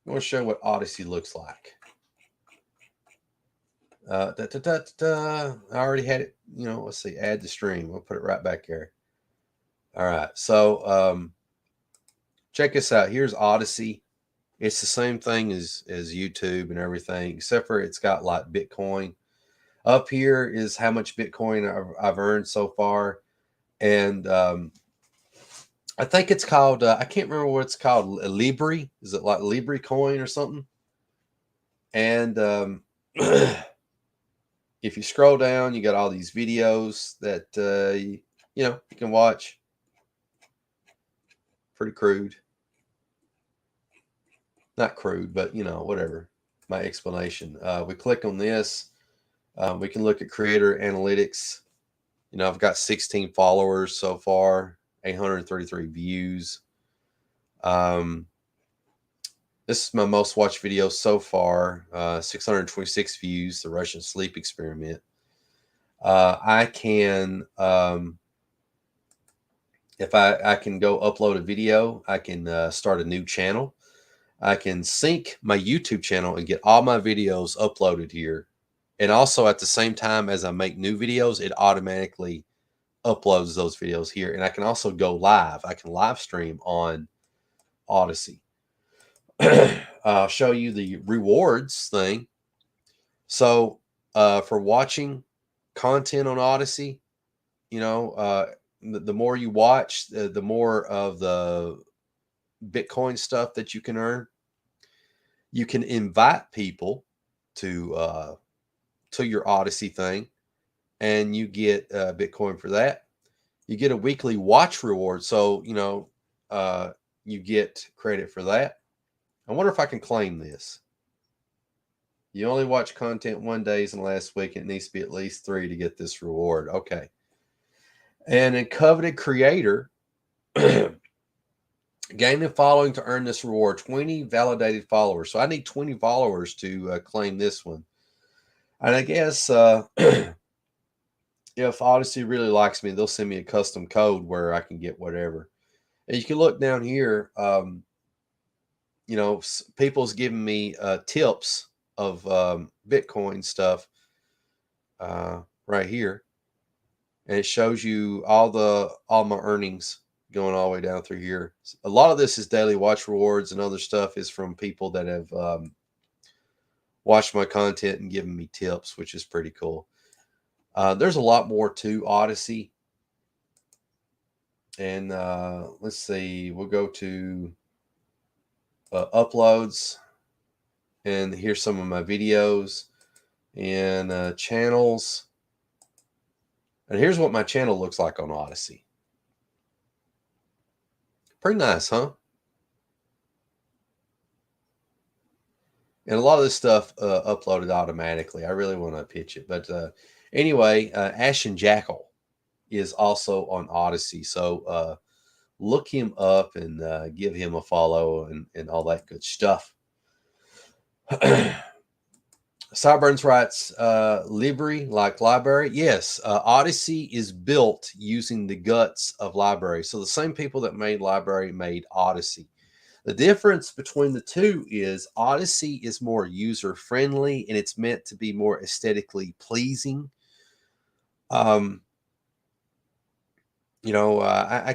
I'm gonna show what Odyssey looks like. I already had it, you know, let's see, add to stream. We'll put it right back here. All right, so check this out. Here's Odyssey. It's the same thing as YouTube and everything, except for it's got like Bitcoin. Up here is how much Bitcoin I've earned so far, and I think it's called. I can't remember what it's called. Libri? Is it like Libri coin or something? And if you scroll down, you got all these videos that you can watch. Pretty crude. Not crude, but whatever. My explanation. We click on this. We can look at creator analytics. I've got 16 followers so far, 833 views. This is my most watched video so far, 626 views, the Russian sleep experiment. I can, if I can go upload a video, I can start a new channel. I can sync my YouTube channel and get all my videos uploaded here. And also at the same time as I make new videos, it automatically uploads those videos here. And I can also go live. I can live stream on Odyssey. I'll show you the rewards thing. So for watching content on Odyssey, the more you watch, the more of the Bitcoin stuff that you can earn. You can invite people to your Odyssey thing, and you get Bitcoin for that. You get a weekly watch reward, so you get credit for that. I wonder if I can claim this. You only watch content 1 day in the last week. It needs to be at least 3 to get this reward. Okay. And in coveted creator, gain a following to earn this reward. 20 validated followers. So I need 20 followers to claim this one. And I guess if Odyssey really likes me, they'll send me a custom code where I can get whatever. And you can look down here. People's giving me tips of Bitcoin stuff right here, and it shows you all my earnings going all the way down through here. A lot of this is daily watch rewards, and other stuff is from people that have watched my content and given me tips, which is pretty cool. There's a lot more to Odyssey, and let's see, we'll go to uploads, and here's some of my videos and channels. And here's what my channel looks like on Odyssey. Pretty nice, huh? And a lot of this stuff uploaded automatically. I really want to pitch it. But anyway, Ashton Jackal is also on Odyssey. So look him up and give him a follow and all that good stuff. Sideburns writes, Libri, like library. Yes, Odyssey is built using the guts of library. So the same people that made library made Odyssey. The difference between the two is Odyssey is more user friendly and it's meant to be more aesthetically pleasing. I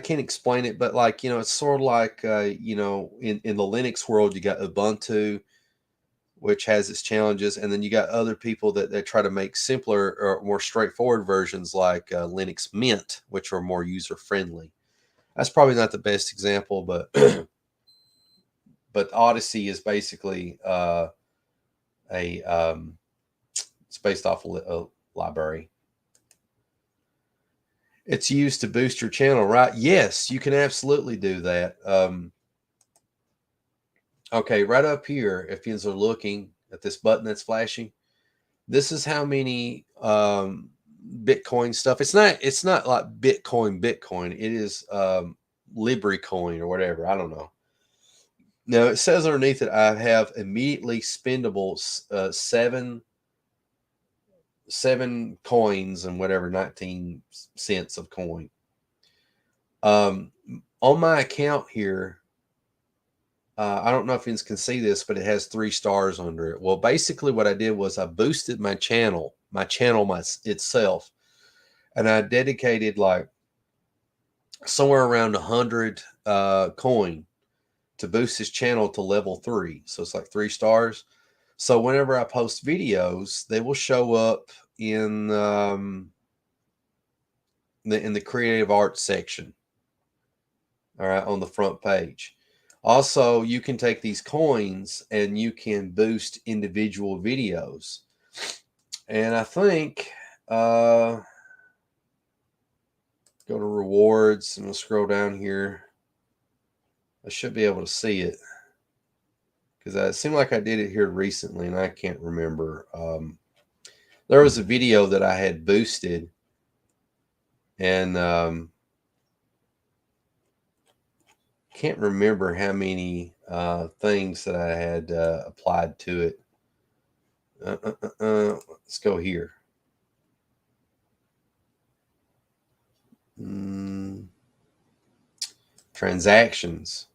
can't explain it, but it's sort of like, in the Linux world, you got Ubuntu, which has its challenges. And then you got other people that try to make simpler or more straightforward versions like Linux Mint, which are more user friendly. That's probably not the best example, but but Odyssey is basically a it's based off a library. It's used to boost your channel, right? Yes, you can absolutely do that. Okay, right up here, if you are looking at this button that's flashing, this is how many Bitcoin stuff. It's not like Bitcoin. It is Libri-coin or whatever. I don't know. Now it says underneath it, I have immediately spendable seven coins and whatever 19 cents of coin. On my account here, I don't know if you can see this, but it has 3 stars under it. Well, basically what I did was I boosted my channel itself, and I dedicated like somewhere around 100 coin to boost his channel to level 3. So it's like 3 stars. So whenever I post videos, they will show up in the creative arts section. All right, on the front page. Also, you can take these coins and you can boost individual videos. And I think go to rewards and we'll scroll down here. I should be able to see it because it seemed like I did it here recently and I can't remember. There was a video that I had boosted, and can't remember how many things that I had applied to it. Let's go here. Transactions.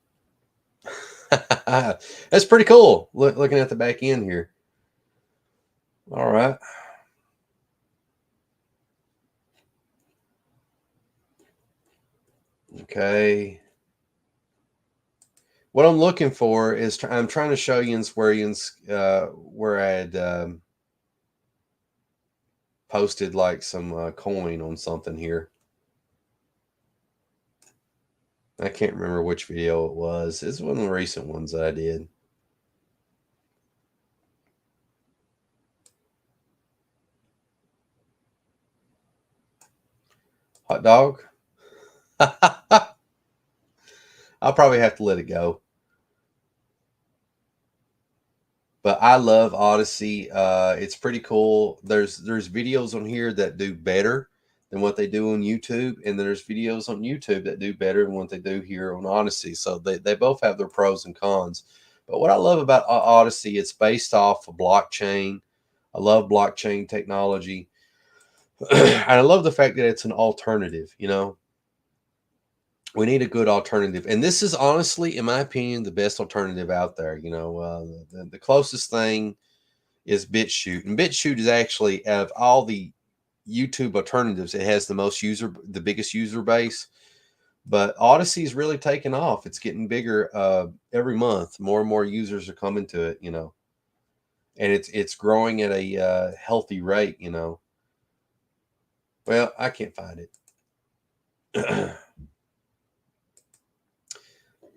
That's pretty cool. Looking at the back end here. All right. Okay. What I'm looking for is I'm trying to show you where I had posted like some coin on something here. I can't remember which video it was. It's one of the recent ones that I did. Hot dog. I'll probably have to let it go. But I love Odyssey. It's pretty cool. There's videos on here that do better than what they do on YouTube, and there's videos on YouTube that do better than what they do here on Odyssey. So they both have their pros and cons. But what I love about Odyssey, it's based off of blockchain. I love blockchain technology. And I love the fact that it's an alternative, you know. We need a good alternative, and this is honestly, in my opinion, the best alternative out there. You know, the closest thing is BitChute, and BitChute is actually, out of all the YouTube alternatives, it has the biggest user base. But Odyssey is really taking off. It's getting bigger every month. More and more users are coming to it. You know, and it's growing at a healthy rate. You know. Well, I can't find it.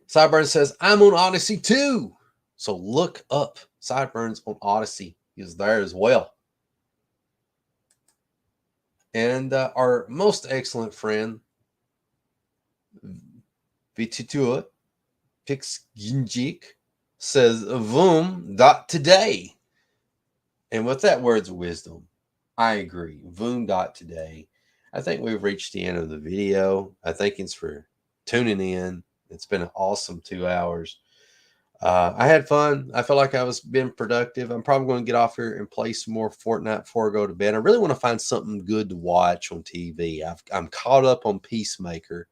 Sideburns says, I'm on Odyssey too. So look up Sideburns on Odyssey. He's there as well. And our most excellent friend, Vititua Pixginjik, says, Voom.today. And with that words of wisdom, I agree. Voom.today. I think we've reached the end of the video. I thank you for tuning in. It's been an awesome 2 hours. I had fun. I feel like I was being productive. I'm probably going to get off here and play some more Fortnite before I go to bed. I really want to find something good to watch on TV. I'm caught up on Peacemaker,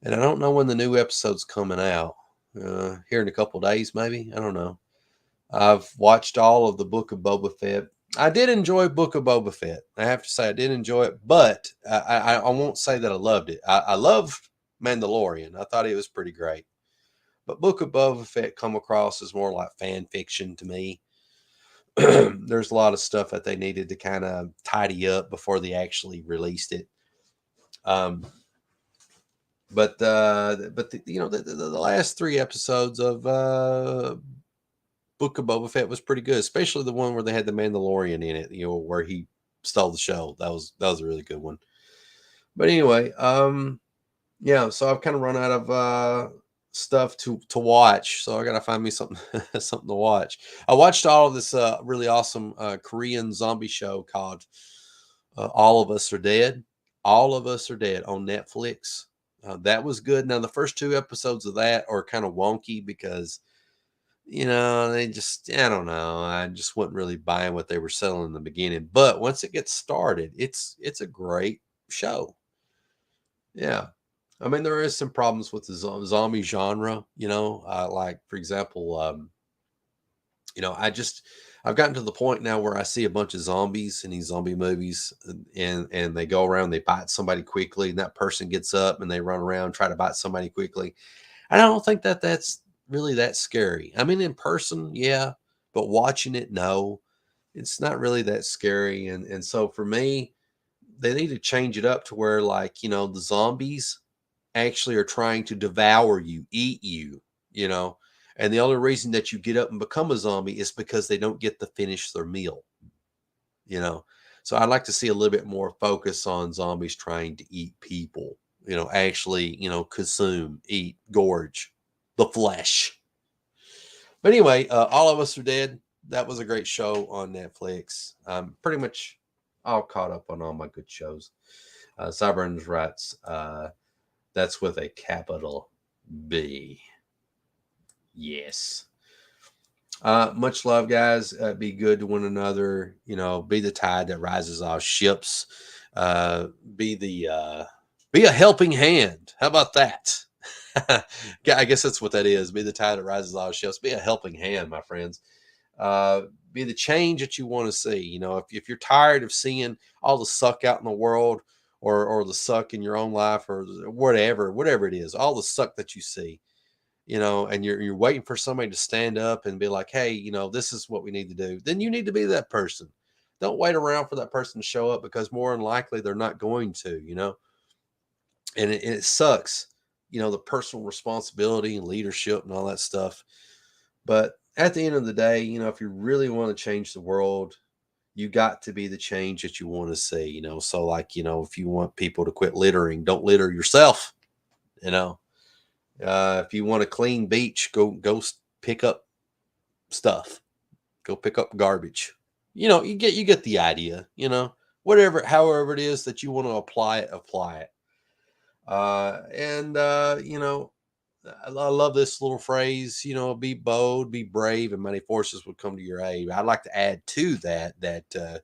and I don't know when the new episode's coming out. Here in a couple days, maybe. I don't know. I've watched all of the Book of Boba Fett. I did enjoy Book of Boba Fett. I have to say I did enjoy it, but I won't say that I loved it. I loved Mandalorian. I thought it was pretty great. But Book of Boba Fett come across as more like fan fiction to me. there's a lot of stuff that they needed to kind of tidy up before they actually released it. But the last 3 episodes of Book of Boba Fett was pretty good, especially the one where they had the Mandalorian in it, where he stole the show. That was a really good one. But anyway, yeah, so I've kind of run out of stuff to watch, so I gotta find me something something to watch. I watched all of this really awesome Korean zombie show called All of Us Are Dead. All of Us Are Dead on Netflix. That was good. Now the first 2 episodes of that are kind of wonky because they just, I don't know, I just wasn't really buying what they were selling in the beginning. But once it gets started, it's a great show. Yeah. I mean, there is some problems with the zombie genre, like, for example, I've gotten to the point now where I see a bunch of zombies in these zombie movies, and they go around, they bite somebody quickly, and that person gets up and they run around, try to bite somebody quickly. And I don't think that's really that scary. I mean, in person, yeah, but watching it, no, it's not really that scary. And so for me, they need to change it up to where, like, the zombies actually are trying to devour you, eat you, and the only reason that you get up and become a zombie is because they don't get to finish their meal, So I'd like to see a little bit more focus on zombies trying to eat people, actually, consume, eat, gorge the flesh. But anyway, All of Us Are Dead. That was a great show on Netflix. Pretty much all caught up on all my good shows. Cyburns writes, that's with a capital B. Yes. Much love, guys. Be good to one another. Be the tide that rises all ships. Be a helping hand. How about that? I guess that's what that is. Be the tide that rises all ships. Be a helping hand, my friends. Be the change that you want to see. If you're tired of seeing all the suck out in the world, or the suck in your own life, or whatever it is, all the suck that you see, and you're waiting for somebody to stand up and be like, hey, this is what we need to do, then you need to be that person. Don't wait around for that person to show up, because more than likely they're not going to, and it sucks, the personal responsibility and leadership and all that stuff. But at the end of the day, if you really want to change the world, you got to be the change that you want to see, So, like, if you want people to quit littering, don't litter yourself. If you want a clean beach, go pick up stuff. Go pick up garbage. You get the idea. However it is that you want to apply it. I love this little phrase, be bold, be brave, and mighty forces will come to your aid. I'd like to add to that, if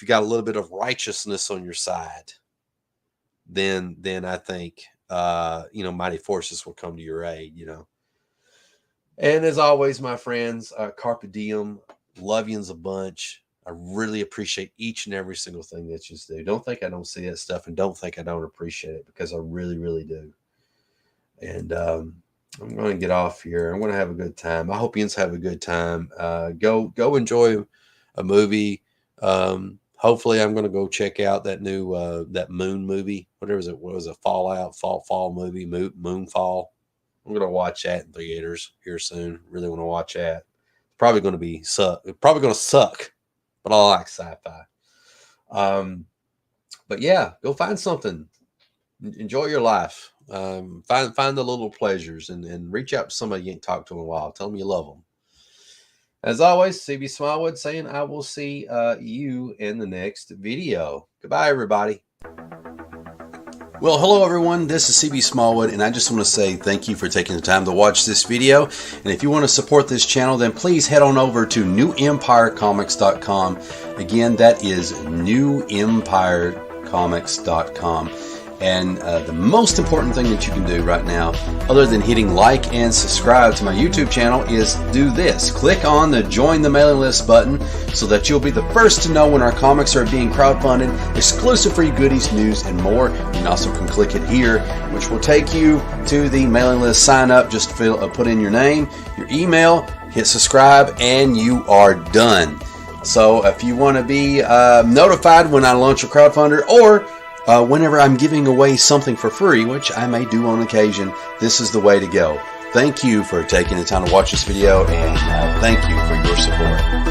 you got a little bit of righteousness on your side, then I think, mighty forces will come to your aid, And as always, my friends, carpe diem, love yous a bunch. I really appreciate each and every single thing that you do. Don't think I don't see that stuff, and don't think I don't appreciate it, because I really, really do. And I'm going to get off here. I'm going to have a good time. I hope you have a good time. Go enjoy a movie. Hopefully I'm going to go check out that new that Moon movie. Whatever it was, a fall movie, Moonfall. I'm going to watch that in theaters here soon. Really want to watch that. It's probably going to suck, but I like sci-fi. But yeah, go find something. Enjoy your life. Find the little pleasures, and reach out to somebody you ain't talked to in a while. Tell them you love them. As always, CB Smallwood saying I will see you in the next video. Goodbye, everybody. Well, hello, everyone. This is CB Smallwood, and I just want to say thank you for taking the time to watch this video. And if you want to support this channel, then please head on over to newempirecomics.com. Again, that is newempirecomics.com. And the most important thing that you can do right now, other than hitting like and subscribe to my YouTube channel, is do this. Click on the Join the Mailing List button so that you'll be the first to know when our comics are being crowdfunded, exclusive free goodies, news, and more. You also can click it here, which will take you to the mailing list sign up. Just put in your name, your email, hit subscribe, and you are done. So if you want to be notified when I launch a crowdfunder, or whenever I'm giving away something for free, which I may do on occasion, this is the way to go. Thank you for taking the time to watch this video, and thank you for your support.